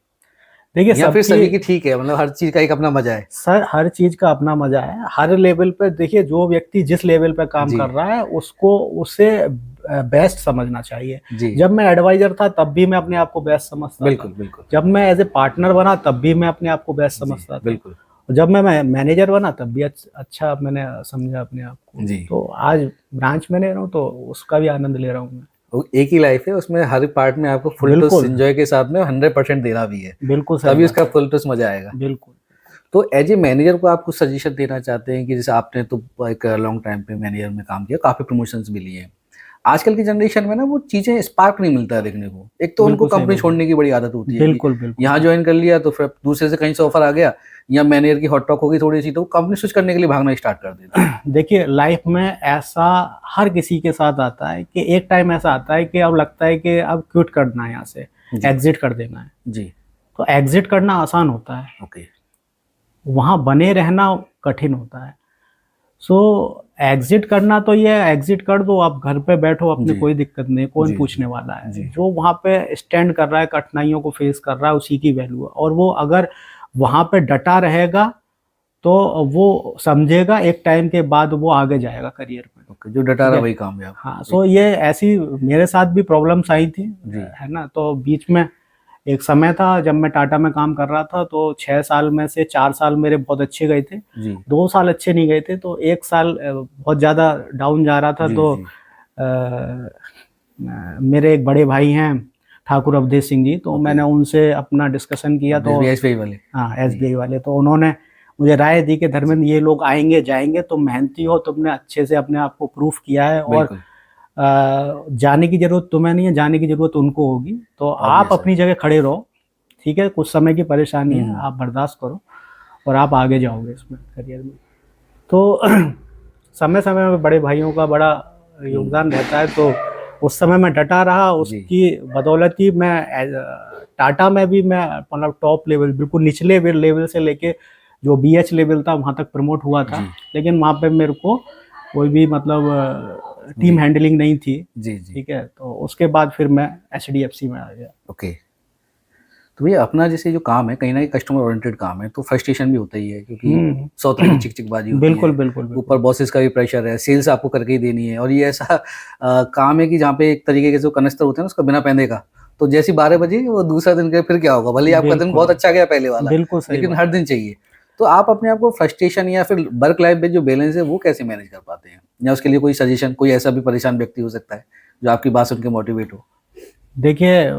देखिए या फिर सभी सबकी की ठीक है, मतलब हर चीज का एक अपना मजा है? सर हर चीज का अपना मजा है, हर लेवल पे देखिए जो व्यक्ति जिस लेवल पे काम जी कर रहा है उसको उसे बेस्ट समझना चाहिए। जी, जब मैं एडवाइजर था तब भी मैं अपने आप को बेस्ट समझता था, बिल्कुल बिल्कुल। जब मैं एज ए पार्टनर बना तब भी मैं अपने आप को बेस्ट जी समझता था, बिल्कुल। और जब मैं मैनेजर बना तब भी अच्छा मैंने समझा अपने आप को। जी, तो आज ब्रांच मैनेजर हूँ तो उसका भी आनंद ले रहा हूँ मैं। वो एक ही लाइफ है, उसमें हर पार्ट में आपको फुल टूस बिल्कुल एंजॉय के साथ में 100% देना भी है, बिल्कुल सही तभी बात उसका है। फुल टूस मजा आएगा। बिल्कुल तो एज ए मैनेजर को आप कुछ सजेशन देना चाहते हैं कि जैसे आपने तो एक लॉन्ग टाइम पे मैनेजर में काम किया, काफ़ी प्रमोशंस भी लिए हैं। आजकल की जनरेशन में ना वो चीज़ें स्पार्क नहीं मिलता है देखने को। एक तो उनको बिल्कुल सही कंपनी बोल रहे छोड़ने की बड़ी आदत होती हैं। है कि बिल्कुल बिल्कुल यहाँ जॉइन कर लिया तो फिर दूसरे से कहीं से ऑफर आ गया, या मैनेजर की हॉट टॉक होगी थोड़ी सी, तो कंपनी स्विच करने के लिए भागना स्टार्ट कर देते हैं। देखिए लाइफ में ऐसा हर किसी के साथ आता है कि एक टाइम ऐसा आता है कि अब लगता है कि अब क्विट करना है, यहाँ से जी एग्जिट कर देना है। जी। तो एग्जिट करना आसान होता है, ओके। वहाँ बने रहना कठिन होता है। सो एग्जिट करना तो ये एग्जिट कर दो, आप घर पे बैठो अपनी, जी कोई दिक्कत नहीं, कौन जी जी पूछने वाला है। जी। जो वहाँ पे स्टैंड कर रहा है, कठिनाइयों को फेस कर रहा है, उसी की वैल्यू है। और वो अगर वहाँ पे डटा रहेगा तो वो समझेगा एक टाइम के बाद वो आगे जाएगा करियर में। ओके, जो डटा ठीक रहा है, वही कामयाब। हाँ। सो ये ऐसी मेरे साथ भी प्रॉब्लम्स आई थी, जी है ना। तो बीच में एक समय था जब मैं टाटा में काम कर रहा था, तो 6 साल में से 4 साल मेरे बहुत अच्छे गए थे, जी 2 साल अच्छे नहीं गए थे, तो एक साल बहुत ज़्यादा डाउन जा रहा था। जी तो जी। मेरे एक बड़े भाई हैं ठाकुर अवधेश सिंह जी, तो ओके। मैंने उनसे अपना डिस्कशन किया। तो एसबीआई वाले। हाँ जी एसबीआई वाले, तो उन्होंने मुझे राय दी कि जी, धर्मेंद्र ये लोग आएंगे जाएंगे, तुम मेहनती हो, तुमने अच्छे से अपने आप को प्रूफ किया है, और बिल्कुल। जाने की जरूरत तुम्हें नहीं है, जाने की जरूरत उनको होगी। तो आप ऑब्वियस है। अपनी जगह खड़े रहो, ठीक है, कुछ समय की परेशानी है, हम्म। आप बर्दाश्त करो और आप आगे जाओगे इसमें करियर में। तो समय समय में बड़े भाइयों का बड़ा हम्म। योगदान रहता है। तो उस समय मैं डटा रहा, जी उसकी बदौलत ही मैं टाटा में भी मैं मतलब टॉप लेवल, बिल्कुल निचले लेवल से लेके जो बीएच लेवल था वहाँ तक प्रमोट हुआ था। जी लेकिन वहाँ पे मेरे को कोई भी मतलब टीम जी हैंडलिंग नहीं थी। जी जी। ठीक है, तो उसके बाद फिर मैं एचडीएफसी में आ गया। ओके। तो भैया अपना जैसे जो काम है, कहीं ना कहीं कस्टमर ओरिएंटेड काम है, तो फ्रस्ट्रेशन भी होता ही है, क्योंकि हम्म। 100 तरह की चिकचिकबाजी होती बिल्कुल है। बिल्कुल बिल्कुल। ऊपर बॉसेस का भी प्रेशर है, सेल्स आपको करके ही देनी है, और ये ऐसा काम है कि जहाँ पे एक तरीके के जो कनस्तर होते हैं ना, उसका बिना पहने का, तो जैसी 12 बजी वो दूसरा दिन का फिर क्या होगा, भले ही आपका दिन बहुत बिल्कुल अच्छा गया पहले वाला, बिल्कुल सही लेकिन बात हर है। दिन चाहिए। तो आप अपने आप को फ्रस्ट्रेशन या फिर वर्क लाइफ में जो बैलेंस है वो कैसे मैनेज कर पाते हैं, या उसके लिए कोई सजेशन, कोई ऐसा भी परेशान व्यक्ति हो सकता है जो आपकी बात सुन के मोटिवेट हो? देखिए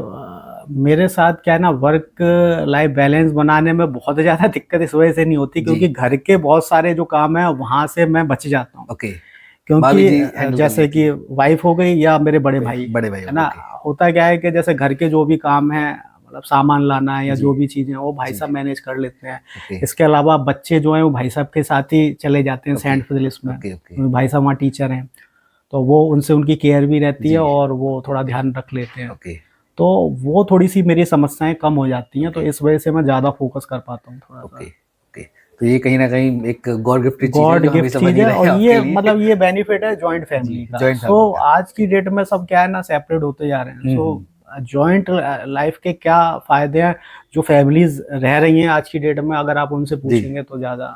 मेरे साथ क्या है ना, वर्क लाइफ बैलेंस बनाने में बहुत ज़्यादा दिक्कत इस वजह से नहीं होती, जी। क्योंकि घर के बहुत सारे जो काम है वहाँ से मैं बच जाता हूँ। ओके। भाभी क्योंकि जी हैंडल कर जैसे लेती कि हैं। वाइफ हो गई या मेरे बड़े भाई, बड़े भाई है हो, ना। ओके। होता क्या है कि जैसे घर के जो भी काम है, मतलब सामान लाना है या जी जो भी चीज़ें हैं, वो भाई जी। साहब मैनेज कर लेते हैं। ओके इसके अलावा बच्चे जो हैं वो भाई साहब के साथ ही चले जाते हैं ओके सेंट फिजिलिस में, ओके ओके। क्योंकि भाई साहब वहाँ टीचर हैं। तो वो उनसे उनकी केयर भी रहती है जी। और वो थोड़ा ध्यान रख लेते हैं। ओके तो वो थोड़ी-सी मेरी समस्याएँ कम हो जाती हैं, तो ओके इस वजह से मैं ज़्यादा फ़ोकस कर पाता हूँ ओके थोड़ा-सा। ओके। तो ये कहीं ना कहीं एक गॉड गिफ्टेड चीज है गॉड जो गिफ्ट हमेशा चीज़ बनी है, रहे और आपके ये लिए। मतलब ये बेनिफिट है जॉइंट जी, फैमिली का। जॉइंट सो फैमिली का। आज की डेट में सब क्या है ना, सेपरेट होते जा रहे हैं। हम्म सो हम्म जॉइंट लाइफ के क्या फ़ायदे हैं, जो फैमिलीज़ रह रही हैं आज की डेट में, अगर आप उनसे जी। पूछेंगे तो ज़्यादा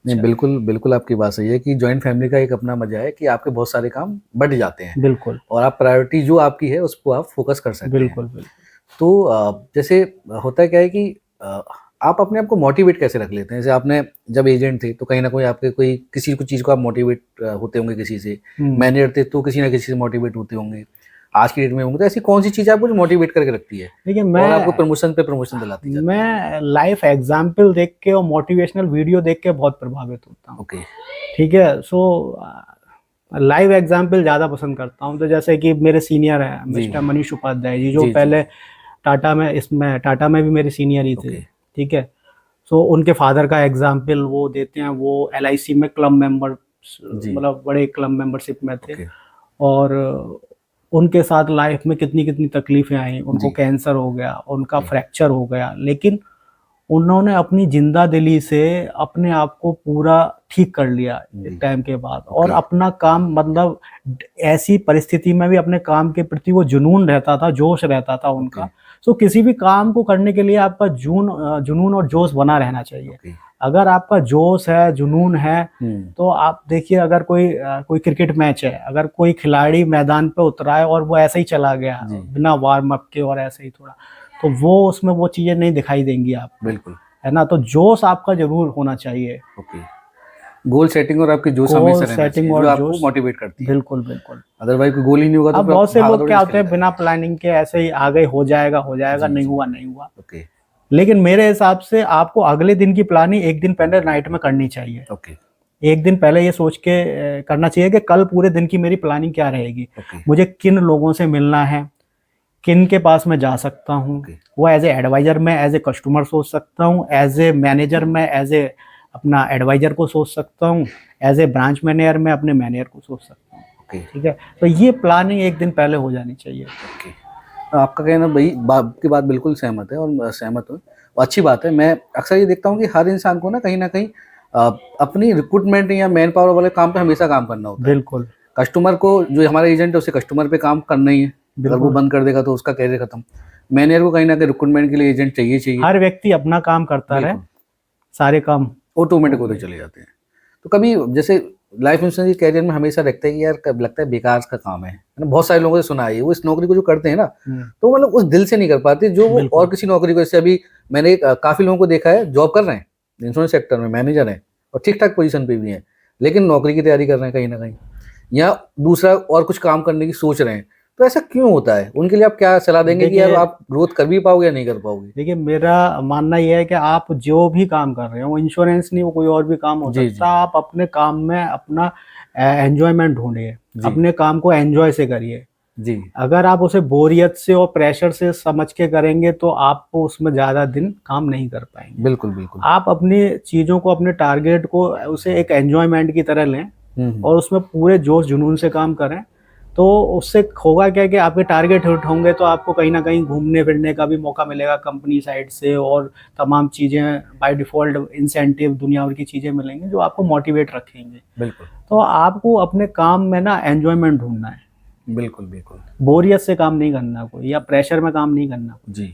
नहीं, अच्छा बिल्कुल बिल्कुल आपकी बात सही है कि जॉइंट फैमिली का एक अपना मजा है कि आपके बहुत सारे काम बढ़ जाते हैं, है। बिल्कुल, और आप प्रायोरिटी जो आपकी है उसको आप फोकस कर सकते हैं। बिल्कुल, बिल्कुल। तो जैसे होता क्या है कि अ, आप अपने आप को मोटिवेट कैसे रख लेते हैं? जैसे आपने जब एजेंट थे तो कहीं ना कोई आपके कोई किसी को चीज़ को आप मोटिवेट होते होंगे किसी से, हुँ। मैनेजर थे तो किसी ना किसी से मोटिवेट होते होंगे, आज की डेट में होंगे, तो ऐसी कौन सी चीज़ आपको जो मोटिवेट करके रखती है देखिए और आपको मैं प्रमोशन पे प्रमोशन दिलाती जाती है? मैं लाइफ एग्जाम्पल देख के और मोटिवेशनल वीडियो देख के बहुत प्रभावित होता हूँ। ओके। ठीक है, सो लाइव एग्जाम्पल ज़्यादा पसंद करता हूँ। तो जैसे कि मेरे सीनियर हैं जी मिस्टर मनीष उपाध्याय जी, जो जी जी। पहले टाटा में भी मेरे सीनियर ही थे। ओके। ठीक है, सो उनके फादर का एग्जाम्पल वो देते हैं। वो एलआईसी में क्लब मेंबर, जी। मतलब बड़े क्लब मेंबरशिप में थे। ओके। और उनके साथ लाइफ में कितनी कितनी तकलीफें आई, उनको जी। कैंसर हो गया, उनका ओके। फ्रैक्चर हो गया, लेकिन उन्होंने अपनी जिंदा दिली से अपने आप को पूरा ठीक कर लिया जी। एक टाइम के बाद, और ओके। अपना काम मतलब ऐसी परिस्थिति में भी अपने काम के प्रति वो जुनून रहता था, जोश रहता था उनका। ओके। सो किसी भी काम को करने के लिए आपका जुनून और जोश बना रहना चाहिए। ओके। अगर आपका जोश है, जुनून है, तो आप देखिए, अगर कोई क्रिकेट मैच है, अगर कोई खिलाड़ी मैदान पे उतरा है और वो ऐसे ही चला गया जी। बिना वार्म अप के और ऐसे ही थोड़ा, तो वो उसमें वो चीजें नहीं दिखाई देंगी आपको, बिल्कुल। है ना। तो जोश आपका जरूर होना चाहिए। ओके। गोल सेटिंग और आपकी जोश गोल हमेशा रहना सेटिंग चाहिए, और जो आपको जोश, मोटिवेट करती है। बिल्कुल बिल्कुल। अदरवाइज कोई गोल ही नहीं होगा तो अब फिर बहुत से भागा लोग दौड़ी क्या किसके होते हैं, लिए बिना करेंगे? प्लानिंग के ऐसे ही आगे हो जाएगा, जी, नहीं जी। हुआ नहीं हुआ। ओके। लेकिन मेरे हिसाब से आपको अगले दिन की प्लानिंग एक दिन पहले नाइट में करनी चाहिए। ओके। एक दिन पहले ये सोच के करना चाहिए कि कल पूरे दिन की मेरी प्लानिंग क्या रहेगी, ओके। मुझे किन लोगों से मिलना है, किन के पास मैं जा सकता हूँ। ओके। वो एज ए एडवाइजर मैं एज ए कस्टमर सोच सकता हूँ, एज ए मैनेजर मैं एज ए अपना एडवाइजर को सोच सकता हूँ, एज ए ब्रांच मैनेजर मैं अपने मैनेजर को सोच सकता हूँ। ओके। ठीक है, तो ये प्लानिंग एक दिन पहले हो जानी चाहिए। ओके। आपका कहना भाई की बात बिल्कुल सहमत है और सहमत हूँ। और अच्छी बात है। मैं अक्सर ये देखता हूँ कि हर इंसान को ना कहीं अपनी रिक्रूटमेंट या मैन पावर वाले काम पे हमेशा काम करना होता है। बिल्कुल कस्टमर को, जो हमारा एजेंट है, उसे कस्टमर पे काम करना ही है। अगर वो बिल्कुल। बंद कर देगा तो उसका कैरियर खत्म। मैनेजर को कहीं ना कहीं रिक्रूटमेंट के लिए एजेंट चाहिए। हर व्यक्ति अपना काम करता रहे, बिल्कुल। सारे काम ऑटोमेटिक होते चले जाते हैं। तो कभी जैसे लाइफ इंश्योरेंस के कैरियर में हमेशा लगता है कि यार कब लगता है बेकार का काम है ना। बहुत सारे लोगों से सुना है वो इस नौकरी को जो करते हैं ना, तो मतलब उस दिल से नहीं कर पाते जो वो बिल्कुल। और किसी नौकरी को। जैसे अभी मैंने काफी लोगों को देखा है, जॉब कर रहे हैं, इंश्योरेंस सेक्टर में मैनेजर हैं और ठीक ठाक पोजीशन पे भी हैं, लेकिन नौकरी की तैयारी कर रहे हैं कहीं ना कहीं, या दूसरा और कुछ काम करने की सोच रहे हैं। तो ऐसा क्यों होता है? उनके लिए आप क्या सलाह देंगे कि यार देखिए, आप ग्रोथ कर भी पाओगे या नहीं कर पाओगे? देखिए मेरा मानना यह है कि आप जो भी काम कर रहे हो, इंश्योरेंस नहीं, वो कोई और भी काम हो जी, सकता है, आप अपने काम में अपना एंजॉयमेंट ढूंढिए, जी। अपने काम को एंजॉय से करिए। जी। अगर आप उसे बोरियत से और प्रेशर से समझ के करेंगे तो आपको उसमें ज़्यादा दिन काम नहीं कर पाएंगे। बिल्कुल बिल्कुल। आप अपनी चीज़ों को, अपने टारगेट को उसे एक एंजॉयमेंट की तरह लें और उसमें पूरे जोश जुनून से काम करें। तो उससे होगा क्या कि आपके टारगेट हिट होंगे तो आपको कहीं ना कहीं घूमने फिरने का भी मौका मिलेगा कंपनी साइड से, और तमाम चीज़ें बाय डिफ़ॉल्ट इंसेंटिव दुनिया भर की चीज़ें मिलेंगी जो आपको मोटिवेट रखेंगे। बिल्कुल तो आपको अपने काम में ना एंजॉयमेंट ढूंढना है, बिल्कुल। बिल्कुल बोरियत से काम नहीं करना कोई, या प्रेशर में काम नहीं करना। जी।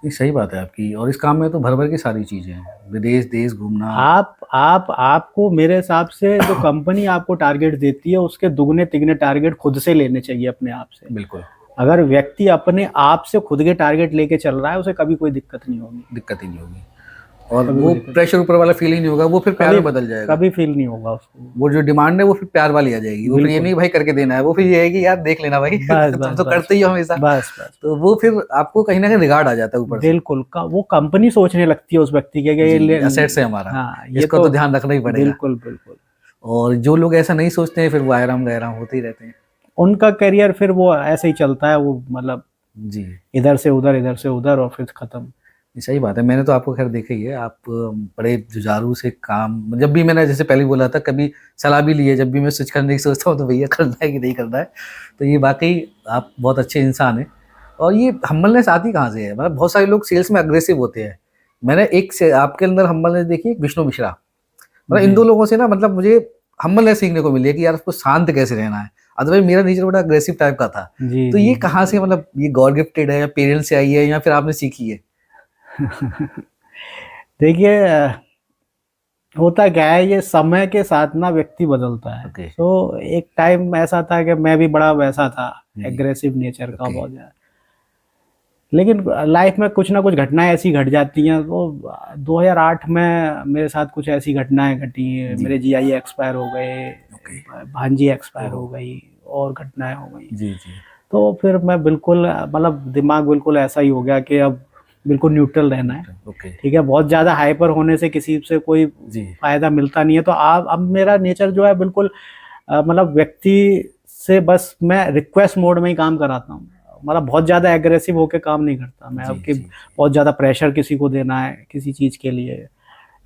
ये सही बात है आपकी। और इस काम में तो भर भर की सारी चीजें हैं, विदेश देश घूमना। आपको मेरे हिसाब से जो कंपनी आपको टारगेट देती है उसके दुगने तिगने टारगेट खुद से लेने चाहिए अपने आप से। बिल्कुल। अगर व्यक्ति अपने आप से खुद के टारगेट लेके चल रहा है उसे कभी कोई दिक्कत नहीं होगी, दिक्कत ही नहीं होगी। और कभी वो कोई दिक्कत प्रेशर ऊपर वाला फील ही नहीं होगा, वो फिर प्यार में बदल जाएगा। कभी फील नहीं होगा उसको। वो जो डिमांड है वो फिर प्यार वाली आ जाएगी। वो फिर ये बिल्कुल। नहीं भाई करके देना है, वो फिर ये है कि यार देख लेना भाई बस तुम बस तो बस करते ही हो हमेशा। बस बस तो वो फिर आपको कहीं ना कहीं रिगार्ड आ जाता है ऊपर से। बिल्कुल वो कंपनी सोचने लगती है उस व्यक्ति के कि ये एसेट्स है हमारा। हाँ, ये इसको तो ध्यान रखना ही पड़ेगा। बिल्कुल बिल्कुल। और जो लोग ऐसा नहीं सोचते हैं फिर वो आराम गैराम होते ही रहते हैं। उनका करियर फिर वो ऐसे ही चलता है, वो मतलब जी। इधर से उधर और फिर खत्म। सही बात है। मैंने तो आपको खैर देखा ही है, आप बड़े जुझारू से काम, जब भी मैंने जैसे पहले बोला था, कभी सलाह भी ली है, जब भी मैं स्विच करने की सोचता हूँ तो भैया करना है कि नहीं करना है। तो ये वाकई आप बहुत अच्छे इंसान हैं। और ये हम्बलनेस आती कहाँ से है? मतलब बहुत सारे लोग सेल्स में अग्रेसिव होते हैं। मैंने एक से आपके अंदर हम्बलनेस देखी, एक विष्णु मिश्रा। मतलब इन दो लोगों से ना, मतलब मुझे हम्बलनेस सीखने को मिली है कि यार उसको शांत कैसे रहना है। अदरवाइज मेरा नेचर बड़ा अग्रेसिव टाइप का था। जी तो जी ये जी। कहाँ से, मतलब ये गॉड गिफ्टेड है या पेरेंट्स से आई है या फिर आपने सीखी है? देखिए, होता क्या है, ये समय के साथ ना व्यक्ति बदलता है। ओके। तो एक टाइम ऐसा था कि मैं भी बड़ा वैसा था, जी। एग्रेसिव नेचर का ओके। बहुत ज़्यादा। लेकिन लाइफ में कुछ ना कुछ घटनाएं ऐसी घट जाती हैं। तो 2008 में मेरे साथ कुछ ऐसी घटनाएं घटी, जी। मेरे जीआई एक्सपायर हो गए, ओके। भांजी एक्सपायर ओहो। हो गई, और घटनाएं हो गई। जी जी। तो फिर मैं बिल्कुल, मतलब दिमाग बिल्कुल ऐसा ही हो गया कि अब बिल्कुल न्यूट्रल रहना है। ओके। ठीक है, बहुत ज़्यादा हाइपर होने से किसी से कोई जी। फ़ायदा मिलता नहीं है। तो आप, अब मेरा नेचर जो है बिल्कुल मतलब व्यक्ति से बस मैं रिक्वेस्ट मोड में ही काम कराता हूँ। मतलब बहुत ज़्यादा एग्रेसिव होकर काम नहीं करता मैं। अब कि जी। बहुत ज़्यादा प्रेशर किसी को देना है किसी चीज़ के लिए,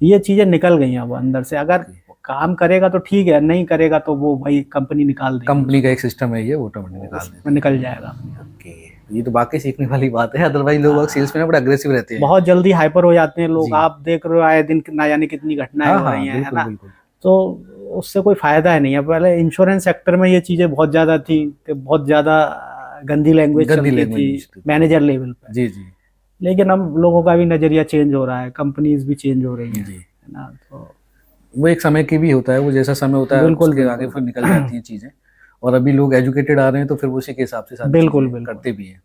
ये चीज़ें निकल गई हैं अब अंदर से। अगर काम करेगा तो ठीक है, नहीं करेगा तो वो भाई कंपनी निकाल देगी, कंपनी का एक सिस्टम है ये, वो ऑटोमेटिक निकाल देती है। निकल जाएगा। ओके। ये तो वाकई सीखने वाली बात है, अदरवाइज लोग सेल्स में ना बड़ा अग्रेसिव रहते हैं। बहुत जल्दी हाइपर हो जाते हैं लोग, जी। आप देख रहे हो आए दिन ना जाने कितनी घटनाएं हाँ हो हाँ रही हैं, है बिल्कुल ना। बिल्कुल। तो उससे कोई फायदा है नहीं है। पहले इंश्योरेंस सेक्टर में ये चीजें बहुत ज्यादा थी कि बहुत ज्यादा गंदी लैंग्वेज गंदी चलती लैंग्वेज थी यूज करते थे। मैनेजर लेवल पे। जी जी लेकिन अब लोगों का भी नजरिया चेंज हो रहा है, कंपनीज भी चेंज हो रही हैं, जी। है ना। तो वो एक समय की भी होता है, वो जैसा समय होता है बिल्कुल उसके आगे फिर निकल जाती हैं चीज़ें। और अभी लोग एजुकेटेड आ रहे हैं तो फिर वो उसी के हिसाब से सारी बिल्कुल चीज़ें बिल्कुल। करते भी हैं।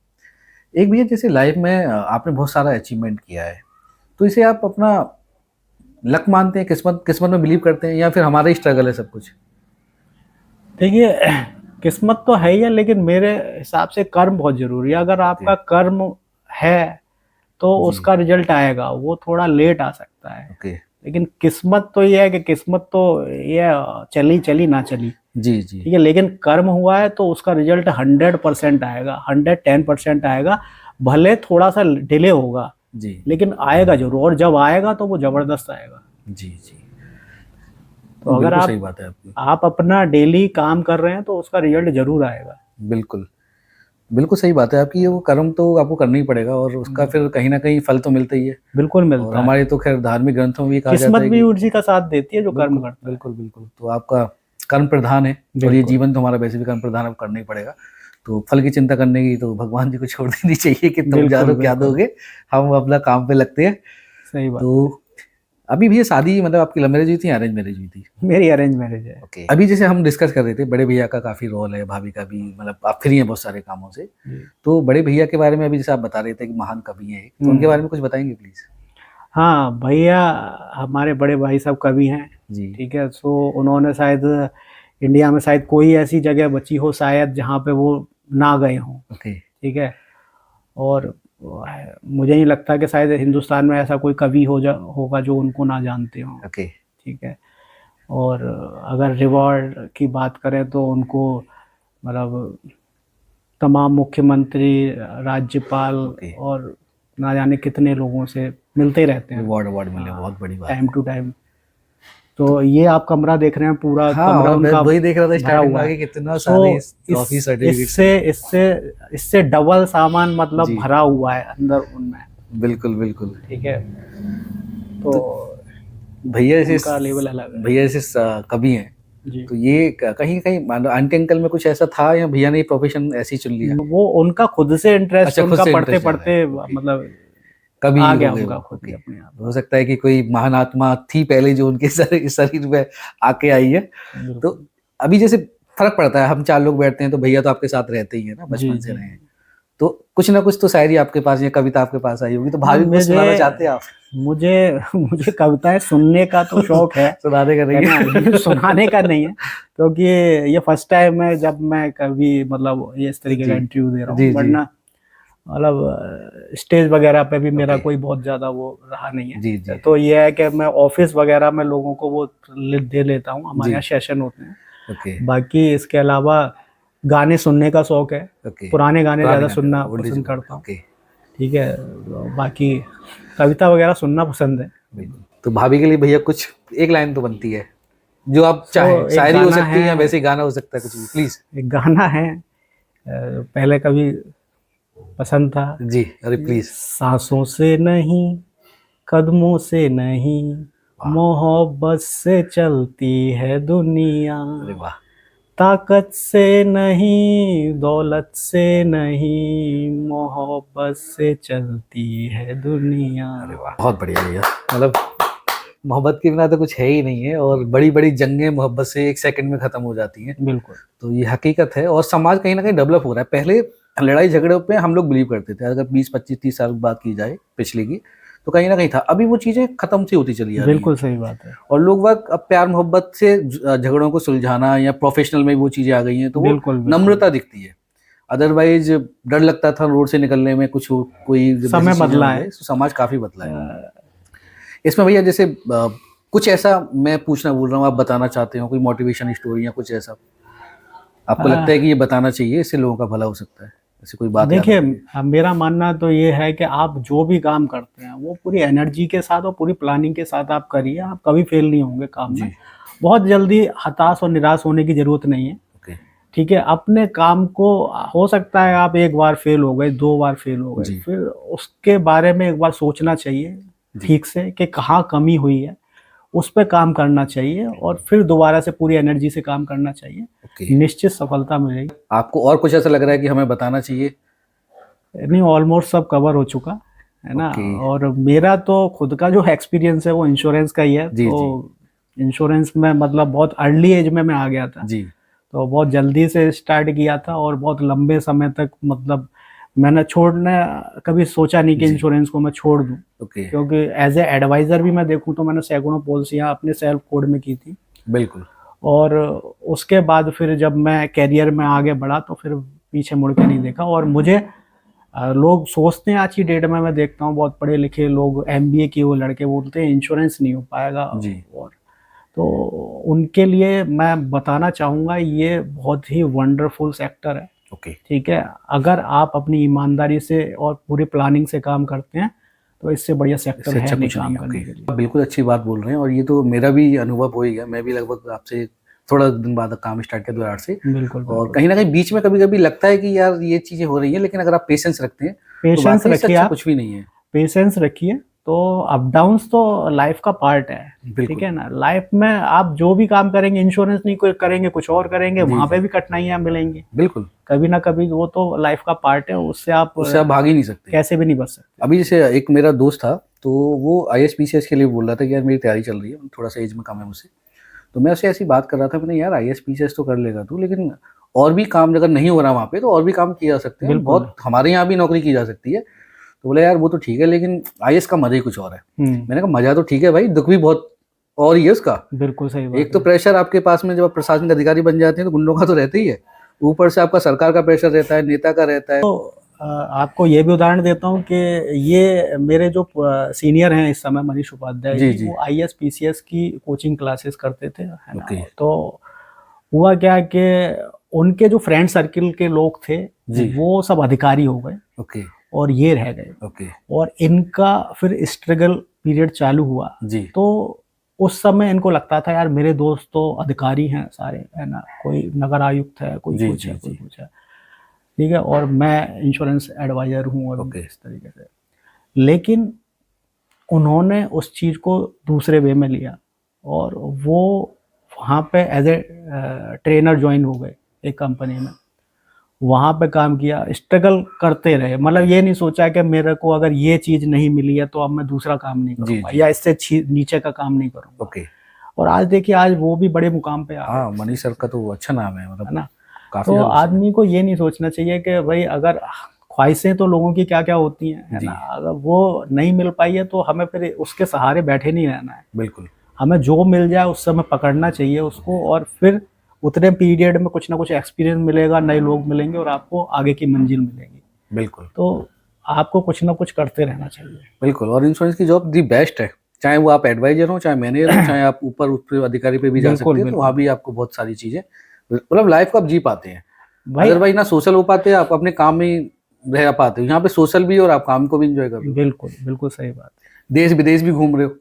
एक भैया जैसे लाइफ में आपने बहुत सारा अचीवमेंट किया है, तो इसे आप अपना लक मानते हैं, किस्मत किस्मत में बिलीव करते हैं, या फिर हमारा ही स्ट्रगल है सब कुछ? देखिए, किस्मत तो है ही है, लेकिन मेरे हिसाब से कर्म बहुत जरूरी है। अगर आपका कर्म है तो जी। उसका रिजल्ट आएगा, वो थोड़ा लेट आ सकता है। ओके। लेकिन किस्मत तो ये है कि किस्मत तो ये चली चली ना चली, जी जी ठीक है। लेकिन कर्म हुआ है तो उसका रिजल्ट 100% आएगा, 110% आएगा। भले थोड़ा सा डिले होगा, जी लेकिन आएगा जरूर, और जब आएगा तो वो जबरदस्त आएगा। जी जी। तो अगर बिल्कुल सही आप बात है आपकी। आप अपना डेली काम कर रहे हैं तो उसका रिजल्ट जरूर आएगा। बिल्कुल बिल्कुल सही बात है आपकी। ये वो कर्म तो आपको करना ही पड़ेगा और उसका फिर कहीं ना कहीं फल तो मिलता ही है। बिल्कुल और मिलता है। हमारे तो खैर धार्मिक ग्रंथों में भी कहा जाता किस्मत है भी कि उसी का साथ देती है जो कर्म बिल्कुल करता है। बिल्कुल बिल्कुल। तो आपका कर्म प्रधान है, और ये बिल्कुल जीवन तो हमारा वैसे भी कर्म प्रधान, अब करना ही पड़ेगा। तो फल की चिंता करने की तो भगवान जी को छोड़ देनी चाहिए कि तुम बिल्कुल जानो क्या बिल्कुल। दोगे, हम अपना काम पे लगते हैं। सही बात। तो अभी भी ये शादी मतलब आपकी लव मैरिज हुई थी, अरेंज मैरिज हुई थी? मेरी अरेंज मैरिज है। ओके। अभी जैसे हम डिस्कस कर रहे थे, बड़े भैया का काफी रोल है, भाभी का भी, मतलब आप फ्री हैं बहुत सारे कामों से। जी। तो बड़े भैया के बारे में अभी जैसे आप बता रहे थे कि महान कवि हैं एक, तो उनके बारे में कुछ बताएंगे प्लीज? हाँ भैया, हमारे बड़े भाई साहब कवि हैं, जी। ठीक है। सो उन्होंने शायद इंडिया में शायद कोई ऐसी जगह बची हो शायद जहाँ पे वो ना गए हों, ओके। ठीक है। और मुझे नहीं लगता कि शायद हिंदुस्तान में ऐसा कोई कवि होगा जो उनको ना जानते हो, ओके। ठीक है। और अगर रिवॉर्ड की बात करें तो उनको मतलब तमाम मुख्यमंत्री, राज्यपाल ओके। और ना जाने कितने लोगों से मिलते रहते हैं अवार्ड अवार्ड मिले, बहुत बड़ी बात टाइम है। Two time. तो ये आप कमरा देख रहे हैं, पूरा हाँ, कमरा और मैं उनका वही देख रहा था भरा स्टार्टिंग में हुआ है। आगे कितना सो सारे ट्रॉफी इस सर्टिफिकेट्स इससे हैं। इससे इससे डबल सामान मतलब जी। भरा हुआ है अंदर उनमें, बिल्कुल बिल्कुल। ठीक है। तो भैया ऐसे उनका लेवल अलग है। भैया ऐसे कवि हैं, जी। तो ये कहीं कहीं मान लो आंटी अंकल में कुछ ऐसा था, या भैया ने ये प्रोफेशन ऐसे ही चुन लिया? वो उनका खुद से इंटरेस्ट, अच्छा, खुद उनका से पढ़ते इंटरेस्ट ज्यादा है। पढ़ते ओके। मतलब कवि आ हो गया गए उनका वो। खुद ही ओके। अपने आप। हो सकता है कि कोई महान आत्मा थी पहले जो उनके शरीर में आके आई है। तो बिल्कुल। अभी जैसे फर्क पड़ता है, हम चार लोग बैठते हैं तो भैया तो आपके साथ रहते ही है ना, जी बचपन से जी। रहे हैं। तो कुछ ना कुछ तो शायरी आपके पास या कविता आपके पास आई होगी, तो हाँ, भाभी को कुछ मुझे सुनाना चाहते हैं आप? मुझे मुझे कविताएं सुनने का तो शौक है सुनाने का नहीं ना, है? लेकिन सुनाने का नहीं है, क्योंकि ये फर्स्ट टाइम है जब मैं कभी मतलब ये इस तरीके का जी इंटरव्यू दे रहा जी हूँ। जी। वरना मतलब स्टेज वगैरह पे भी मेरा ओके। कोई बहुत ज़्यादा वो रहा नहीं जी जी है। तो ये है कि मैं ऑफिस वगैरह में लोगों को वो दे लेता हूँ, हमारे जी। यहाँ सेशन होते हैं। ओके। बाकी इसके अलावा गाने सुनने का शौक है, ओके। पुराने गाने ज़्यादा गाने, सुनना ओल्ड इज पसंद गोल्ड। करता हूँ, ओके। ठीक है। बाकी कविता वगैरह सुनना पसंद है। बिल्कुल। तो भाभी के लिए भैया कुछ एक लाइन तो बनती है जो आप तो चाहें, एक शायरी हो गाना सकती है, है या वैसे ही गाना हो सकता है, कुछ भी प्लीज। एक गाना है पहले कभी पसंद था। जी, अरे प्लीज। सांसों से नहीं, कदमों से नहीं, वाह। मोहब्बत से चलती है दुनिया। अरे वाह। ताकत से नहीं, दौलत से नहीं, मोहब्बत से चलती है दुनिया। अरे वाह, बहुत बढ़िया भैया। मतलब मोहब्बत के बिना तो कुछ है ही नहीं है, और बड़ी बड़ी जंगें मोहब्बत से एक सेकंड में खत्म हो जाती हैं। बिल्कुल। तो ये हकीकत है, और समाज कहीं ना कहीं डेवलप हो रहा है। पहले लड़ाई झगड़े पे हम लोग बिलीव करते थे, अगर 20 25 30 साल की बात की जाए पिछले की, तो कहीं ना कहीं था। अभी वो चीजें खत्म सी होती चली जा रही बिल्कुल हैं, सही बात है। और लोग वक्त अब प्यार मोहब्बत से झगड़ों को सुलझाना, या प्रोफेशनल में वो चीजें आ गई हैं, तो वो बिल्कुल बिल्कुल। नम्रता दिखती है। अदरवाइज डर लगता था रोड से निकलने में, कुछ कोई जब समय ऐसी चीजें बदला हो है। जाए, तो समाज काफी बदला है। इसमें भैया जैसे कुछ ऐसा मैं पूछना भूल रहा हूँ, आप बताना चाहते हो कोई मोटिवेशन स्टोरी या कुछ ऐसा आपको लगता है कि ये बताना चाहिए, इससे लोगों का भला हो सकता है, ऐसी कोई बात याद देखिए, आती है? मेरा मानना तो ये है कि आप जो भी काम करते हैं वो पूरी एनर्जी के साथ और पूरी प्लानिंग के साथ आप करिए, आप कभी फेल नहीं होंगे काम जी। में। बहुत जल्दी हताश और निराश होने की ज़रूरत नहीं है। ओके। ठीक है, अपने काम को, हो सकता है आप एक बार फेल हो गए, 2 बार फेल हो गए, जी फिर उसके बारे में एक बार सोचना चाहिए जी। ठीक से कि कहाँ कमी हुई है, उस पे काम करना चाहिए और फिर दोबारा से पूरी एनर्जी से काम करना चाहिए। ओके, निश्चित सफलता मिलेगी। आपको और कुछ ऐसा लग रहा है कि हमें बताना चाहिए? नहीं, ऑलमोस्ट सब कवर हो चुका है ना। ओके। और मेरा तो खुद का जो एक्सपीरियंस है वो इंश्योरेंस का ही है। जी जी तो इंश्योरेंस में मतलब बहुत अर्ली एज में मैं आ गया था, जी। तो बहुत जल्दी से स्टार्ट किया था और बहुत लंबे समय तक मतलब मैंने छोड़ने कभी सोचा नहीं कि जी। इंश्योरेंस को मैं छोड़ दूं, ओके। क्योंकि एज ए एडवाइज़र भी मैं देखूं तो मैंने सैकड़ों पॉलिसियां अपने सेल्फ कोड में की थी। बिल्कुल। और उसके बाद फिर जब मैं कैरियर में आगे बढ़ा तो फिर पीछे मुड़ के नहीं देखा। और मुझे लोग सोचते हैं आज की डेट में, मैं देखता हूँ बहुत पढ़े लिखे लोग, एमबीए किए हुए लड़के बोलते हैं इंश्योरेंस नहीं हो पाएगा। जी। और तो उनके लिए मैं बताना चाहूँगा ये बहुत ही वंडरफुल सेक्टर है। ओके। ठीक है, अगर आप अपनी ईमानदारी से और पूरी प्लानिंग से काम करते हैं तो इससे बढ़िया सेक्टर इससे है अच्छा नहीं कुछ नहीं काम है। करने ओके, के लिए। आप बिल्कुल अच्छी बात बोल रहे हैं और ये तो मेरा भी अनुभव हो ही गया। मैं भी लगभग आपसे थोड़ा दिन बाद काम स्टार्ट किया 2008 से। बिल्कुल और बिल्कुल। कहीं ना कहीं बीच में कभी कभी लगता है कि यार ये चीज़ें हो रही हैं, लेकिन अगर आप पेशेंस रखते हैं तो पेशेंस वाकई इससे रखिए अच्छा आप, कुछ भी नहीं है। पेशेंस रखिए। तो अप डाउन्स तो लाइफ का पार्ट है। ठीक बिल्कुल। है ना, लाइफ में आप जो भी काम करेंगे, इंश्योरेंस नहीं कोई करेंगे, कुछ और करेंगे, जी वहां पे जी। भी कठिनाइयां मिलेंगी बिल्कुल। कभी ना कभी। वो तो लाइफ का पार्ट है, उससे आप उससे आप भाग ही नहीं सकते। कैसे भी नहीं बच सकते। अभी जैसे एक मेरा दोस्त था, तो वो आईएसपीसीएस के लिए बोल रहा था कि यार मेरी तैयारी चल रही है, थोड़ा सा एज में कम है मुझसे। तो मैं उससे ऐसी बात कर रहा था, मैंने यार आईएसपीसीएस तो कर लेगा तू, लेकिन और भी काम अगर नहीं हो रहा वहाँ पे तो और भी काम किए जा सकते हैं, बिल्कुल। बहुत हमारे यहाँ भी नौकरी की जा सकती है। तो बोला यार वो तो ठीक है, लेकिन आईएएस का मजा ही कुछ और है। मैंने कहा मजा तो ठीक है भाई, दुख भी बहुत और ही है उसका। बिल्कुल सही बात एक तो है। प्रेशर आपके पास में, जब आप प्रशासनिक अधिकारी बन जाते हैं तो गुंडों का तो रहता ही है, ऊपर से आपका सरकार का प्रेशर रहता है, नेता का रहता है। आपको ये भी उदाहरण देता हूँ कि ये मेरे जो सीनियर हैं इस समय, मनीष उपाध्याय जी जी, जी। वो आईएएस पीसीएस की कोचिंग क्लासेस करते थे, है ना। ओके। तो हुआ क्या कि उनके जो फ्रेंड सर्किल के लोग थे जी। वो सब अधिकारी हो गए ओके। और ये रह गए। ओके। और इनका फिर स्ट्रगल पीरियड चालू हुआ। जी तो उस समय इनको लगता था यार मेरे दोस्त तो अधिकारी हैं सारे, है ना, कोई नगर आयुक्त है, कोई जी कुछ जी है, कोई जी। कुछ है। ठीक है, और मैं इंश्योरेंस एडवाइजर हूँ और ओके। इस तरीके से। लेकिन उन्होंने उस चीज़ को दूसरे वे में लिया और वो वहाँ पे एज ए ट्रेनर ज्वाइन हो गए एक कंपनी में। वहाँ पे काम किया, स्ट्रगल करते रहे। मतलब ये नहीं सोचा कि मेरे को अगर ये चीज़ नहीं मिली है तो अब मैं दूसरा काम नहीं जी करूँगा जी। या इससे नीचे का काम नहीं करूँगा। ओके। और आज देखिए, आज वो भी बड़े मुकाम पे आ गए, हाँ, मनीष सर का तो अच्छा नाम है, है मतलब ना। काफी तो ज्यादा अच्छा है। आदमी को ये नहीं सोचना चाहिए कि भाई अगर ख्वाहिशें तो लोगों की क्या क्या होती हैं, है जी। ना, अगर वो नहीं मिल पाई है तो हमें फिर उसके सहारे बैठे नहीं रहना है। बिल्कुल। हमें जो मिल जाए उस समय पकड़ना चाहिए उसको, और फिर उतने पीरियड में कुछ ना कुछ एक्सपीरियंस मिलेगा, नए लोग मिलेंगे और आपको आगे की मंजिल मिलेगी। बिल्कुल। तो आपको कुछ ना कुछ करते रहना चाहिए। बिल्कुल, और इंश्योरेंस की जॉब दी बेस्ट है, चाहे वो आप एडवाइजर हो, चाहे मैनेजर हो, चाहे आप ऊपर उस अधिकारी पे भी जा बिल्कुल सकते हैं, तो वहाँ बिल्कुल भी आपको बहुत सारी चीजें, मतलब लाइफ को आप जी पाते हैं। भाई। अदरवाइज ना सोशल हो पाते हैं, आप अपने काम में ही रह पाते हो। यहाँ पे सोशल भी और आप काम को भी इंजॉय कर रहे हो, बिल्कुल बिल्कुल सही बात है। देश विदेश भी घूम रहे हो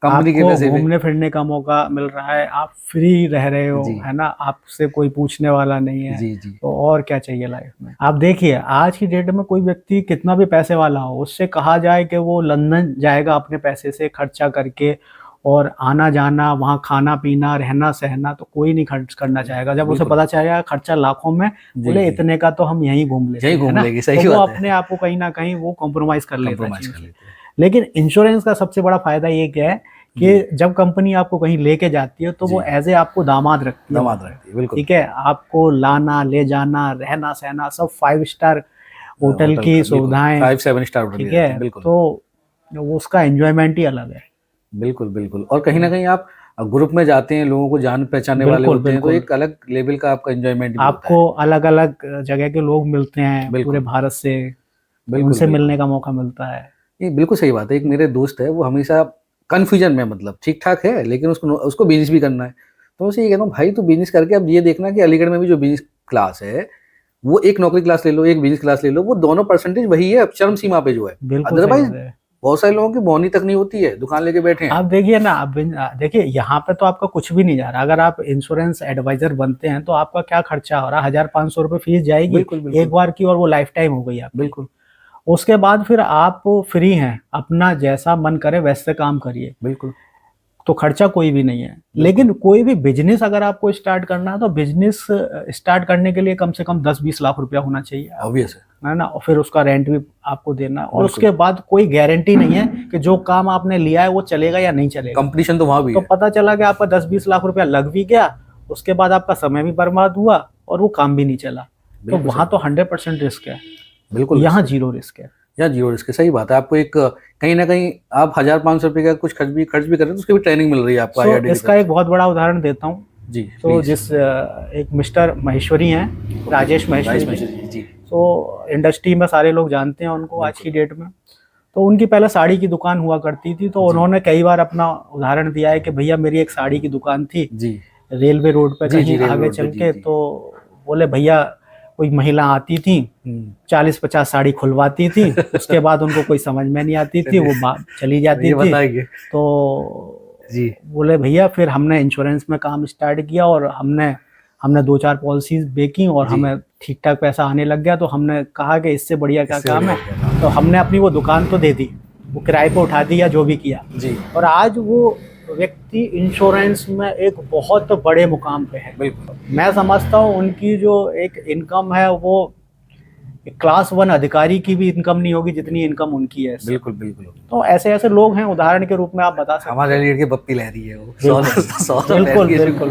कंपनी के आपको पैसे पे। घूमने फिरने का मौका मिल रहा है, आप फ्री रह रहे हो, जी है ना, आपसे कोई पूछने वाला नहीं है। जी जी। तो और क्या चाहिए लाइफ में। आप देखिए आज की डेट में कोई व्यक्ति कितना भी पैसे वाला हो, उससे कहा जाए कि वो लंदन जाएगा अपने पैसे से खर्चा करके और आना जाना, वहाँ खाना पीना रहना सहना, तो कोई नहीं खर्च करना चाहेगा। जब उसे बिल्कुल। पता चलेगा खर्चा लाखों में, जी बोले जी। इतने का तो हम यहीं घूम लेते यही हैं, है घूम ना। लेंगे, तो सही वो बात अपने है। आप को कहीं ना कहीं वो कॉम्प्रोमाइज कर लेता है कंप्रोमाइज चीज़ों कर से। लेते हैं। लेकिन इंश्योरेंस का सबसे बड़ा फायदा ये क्या है कि जब कंपनी आपको कहीं लेके जाती है तो वो जी। एज ए आपको दामाद रखती है दामाद वहाँ पे। रखती है, बिल्कुल। ठीक है, आपको लाना ले जाना रहना सहना सब 5 स्टार होटल होटल की का बिल्कुल, सुविधाएं। 5-7 स्टार होटल ठीक भी रहते हैं, है, बिल्कुल। तो उसका एंजॉयमेंट ही अलग है। बिल्कुल बिल्कुल, और कहीं ना कहीं आप ग्रुप में जाते हैं, लोगों को जान पहचानने वाले बिल्कुल होते हैं, तो बिल्कुल। एक अलग लेवल का आपका एंजॉयमेंट भी होता है। आपको अलग अलग जगह के लोग मिलते हैं पूरे बिल्कुल भारत से, बिल्कुल। उनसे बिल्कुल, मिलने का मौका मिलता है। ये बिल्कुल सही बात है। एक मेरे दोस्त है, वो हमेशा कन्फ्यूजन में, मतलब ठीक ठाक है लेकिन उसको उसको बिजनेस भी करना है। तो मैं उसे ये कहता हूँ भाई तू बिजनेस करके अब ये देखना कि अलीगढ़ में भी जो बिजनेस क्लास है, वो एक नौकरी क्लास ले लो, एक बिजनेस क्लास ले लो, वो दोनों परसेंटेज वही है, अब चरम सीमा पे जो है। बिल्कुल सही अदरवाइज बात है। बहुत सारे लोगों की बोनी तक नहीं होती है, दुकान लेके बैठे हैं। आप देखिए ना, आप देखिए यहाँ पे तो आपका कुछ भी नहीं जा रहा। अगर आप इंश्योरेंस एडवाइजर बनते हैं तो आपका क्या खर्चा हो रहा है, 1,500 रुपये फीस जाएगी बिल्कुल बिल्कुल एक बार की, और वो लाइफ टाइम हो गई आपकी। बिल्कुल उसके बाद फिर आप फ्री हैं, अपना जैसा मन करे वैसे काम करिए, बिल्कुल तो खर्चा कोई भी नहीं है। लेकिन कोई भी बिजनेस अगर आपको स्टार्ट करना है तो बिजनेस स्टार्ट करने के लिए कम से कम 10-20 लाख रुपया होना चाहिए, ऑब्वियस है। है ना। और फिर उसका रेंट भी आपको देना है, और बिल्कुल। उसके बाद कोई गारंटी नहीं है कि जो काम आपने लिया है वो चलेगा या नहीं चलेगा। कंपटीशन तो वहां भी तो है। पता चला कि आपका 10-20 लाख रुपया लग भी गया, उसके बाद आपका समय भी बर्बाद हुआ और वो काम भी नहीं चला। तो बिल्कुल वहां तो 100% रिस्क है, बिल्कुल यहाँ जीरो रिस्क है। या जीरो रिस्क, सही बात है। आपको एक कहीं ना कहीं आप 1,500 रुपये का कुछ खर्च भी करें तो उसकी भी ट्रेनिंग मिल रही है आपको। तो इसका एक बहुत बड़ा उदाहरण देता हूँ। जी तो please। जिस एक मिस्टर महेश्वरी हैं, राजेश महेश्वरी जी, जी तो इंडस्ट्री में सारे लोग जानते हैं उनको आज की डेट में। तो उनकी पहले साड़ी की दुकान हुआ करती थी, तो उन्होंने कई बार अपना उदाहरण दिया है कि भैया मेरी एक साड़ी की दुकान थी जी रेलवे रोड पे जी, कहीं रेलवे आगे रोड पे, चल जी, के। जी। तो बोले भैया कोई महिला आती थी, 40-50 साड़ी खुलवाती थी, उसके बाद उनको कोई समझ में नहीं आती थी, वो चली जाती ये थी। बताइए। तो जी बोले भैया फिर हमने इंश्योरेंस में काम स्टार्ट किया, और हमने 2-4 पॉलिसीज बेची और जी। हमें ठीक ठाक पैसा आने लग गया। तो हमने कहा कि इससे बढ़िया क्या इससे काम बढ़िया है, क्या काम तो हमने अपनी वो दुकान तो दे दी, वो किराए पे उठा दी या जो भी किया। जी और आज वो व्यक्ति इंश्योरेंस में एक बहुत बड़े मुकाम पे है। बिल्कुल मैं समझता हूँ उनकी जो एक इनकम है वो क्लास 1 अधिकारी की भी इनकम नहीं होगी जितनी इनकम उनकी है इससे। बिल्कुल बिल्कुल। तो ऐसे ऐसे लोग हैं, उदाहरण के रूप में आप बता सकते हमारे हैं। लिए की बप्पी लहरी है वो, बिल्कुल बिल्कुल बिल्कुल।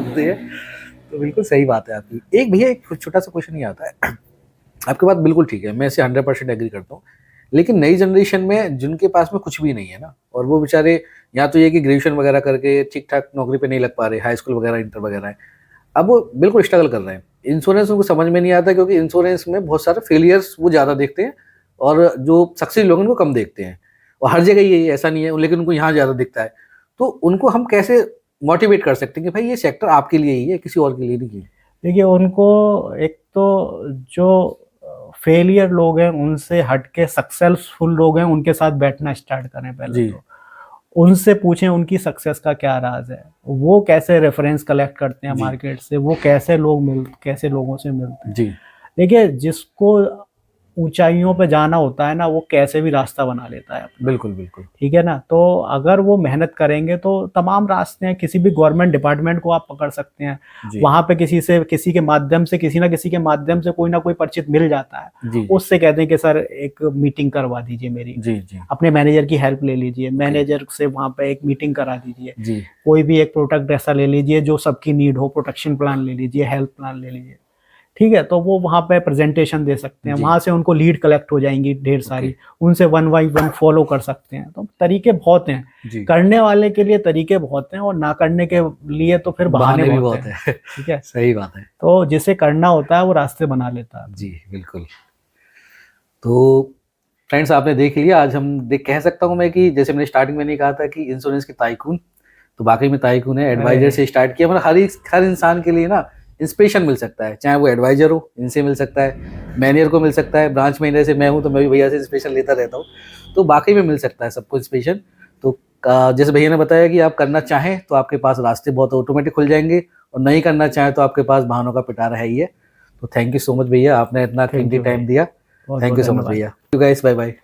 तो बिल्कुल सही बात है आपकी। एक भैया एक छोटा सा क्वेश्चन ही आता है। आपकी बात बिल्कुल ठीक है, मैं इसे 100% एग्री करता हूँ। लेकिन नई जनरेशन में जिनके पास में कुछ भी नहीं है ना, और वो बेचारे या तो ये कि ग्रेजुएशन वगैरह करके ठीक ठाक नौकरी पे नहीं लग पा रहे, हाई स्कूल वगैरह इंटर वगैरह है, अब वो बिल्कुल स्ट्रगल कर रहे हैं। इंश्योरेंस उनको समझ में नहीं आता, क्योंकि इंश्योरेंस में बहुत सारे फेलियर्स वो ज़्यादा देखते हैं और जो सक्सेस लोग हैं उनको कम देखते हैं। और हर जगह ये ऐसा नहीं है, लेकिन उनको यहाँ ज़्यादा दिखता है। तो उनको हम कैसे मोटिवेट कर सकते हैं कि भाई ये सेक्टर आपके लिए ही है, किसी और के लिए नहीं है? देखिए उनको एक तो जो फेलियर लोग हैं उनसे हट के सक्सेसफुल लोग हैं उनके साथ बैठना स्टार्ट करें पहले। जी। तो उनसे पूछें उनकी सक्सेस का क्या राज है, वो कैसे रेफरेंस कलेक्ट करते हैं जी। मार्केट से, वो कैसे लोगों से मिलते हैं। जी देखिए जिसको ऊंचाइयों पे जाना होता है ना, वो कैसे भी रास्ता बना लेता है अपना। बिल्कुल बिल्कुल। ठीक है ना। तो अगर वो मेहनत करेंगे तो तमाम रास्ते हैं, किसी भी गवर्नमेंट डिपार्टमेंट को आप पकड़ सकते हैं, जी वहां पे किसी के माध्यम से, किसी ना किसी के माध्यम से कोई ना कोई परिचित मिल जाता है। जी उससे कहते हैं कि सर एक मीटिंग करवा दीजिए मेरी, जी जी अपने मैनेजर की हेल्प ले लीजिए, मैनेजर से वहां पे एक मीटिंग करा दीजिए, जी कोई भी एक प्रोडक्ट ऐसा ले लीजिए जो सबकी नीड हो, प्रोटेक्शन प्लान ले लीजिए, हेल्थ प्लान ले लीजिए। ठीक है, तो वो वहाँ पे प्रेजेंटेशन दे सकते हैं, जी। वहाँ से उनको लीड कलेक्ट हो जाएंगी ढेर सारी, उनसे 1 बाई 1 फॉलो कर सकते हैं। तो तरीके बहुत हैं, जी। करने वाले के लिए तरीके बहुत हैं, और ना करने के लिए तो फिर बहाने भी बहुत बहुत हैं। है। ठीक है, सही बात है। तो जिसे करना होता है वो रास्ते बना लेता है। जी बिल्कुल। तो फ्रेंड्स आपने देख लिया, आज हम कह सकता हूँ मैं कि जैसे मैंने स्टार्टिंग में नहीं कहा था कि इंश्योरेंस की ताइकून, तो वाकई में ताइकून है। एडवाइजर से स्टार्ट किया, मतलब हर इंसान के लिए ना इंस्पिरेशन मिल सकता है, चाहे वो एडवाइजर हो, इनसे मिल सकता है, मैनेजर को मिल सकता है, ब्रांच मैनेजर से मैं हूँ तो मैं भी भैया से इंस्पिरेशन लेता रहता हूँ। तो वाकई में मिल सकता है सबको इंस्पिरेशन। तो जैसे भैया ने बताया कि आप करना चाहें तो आपके पास रास्ते बहुत ऑटोमेटिक खुल जाएंगे, और नहीं करना चाहें तो आपके पास बहानों का पिटारा है ही है। तो थैंक यू सो मच भैया, आपने इतना कीमती टाइम दिया। थैंक यू सो मच भैया। You guys, bye bye.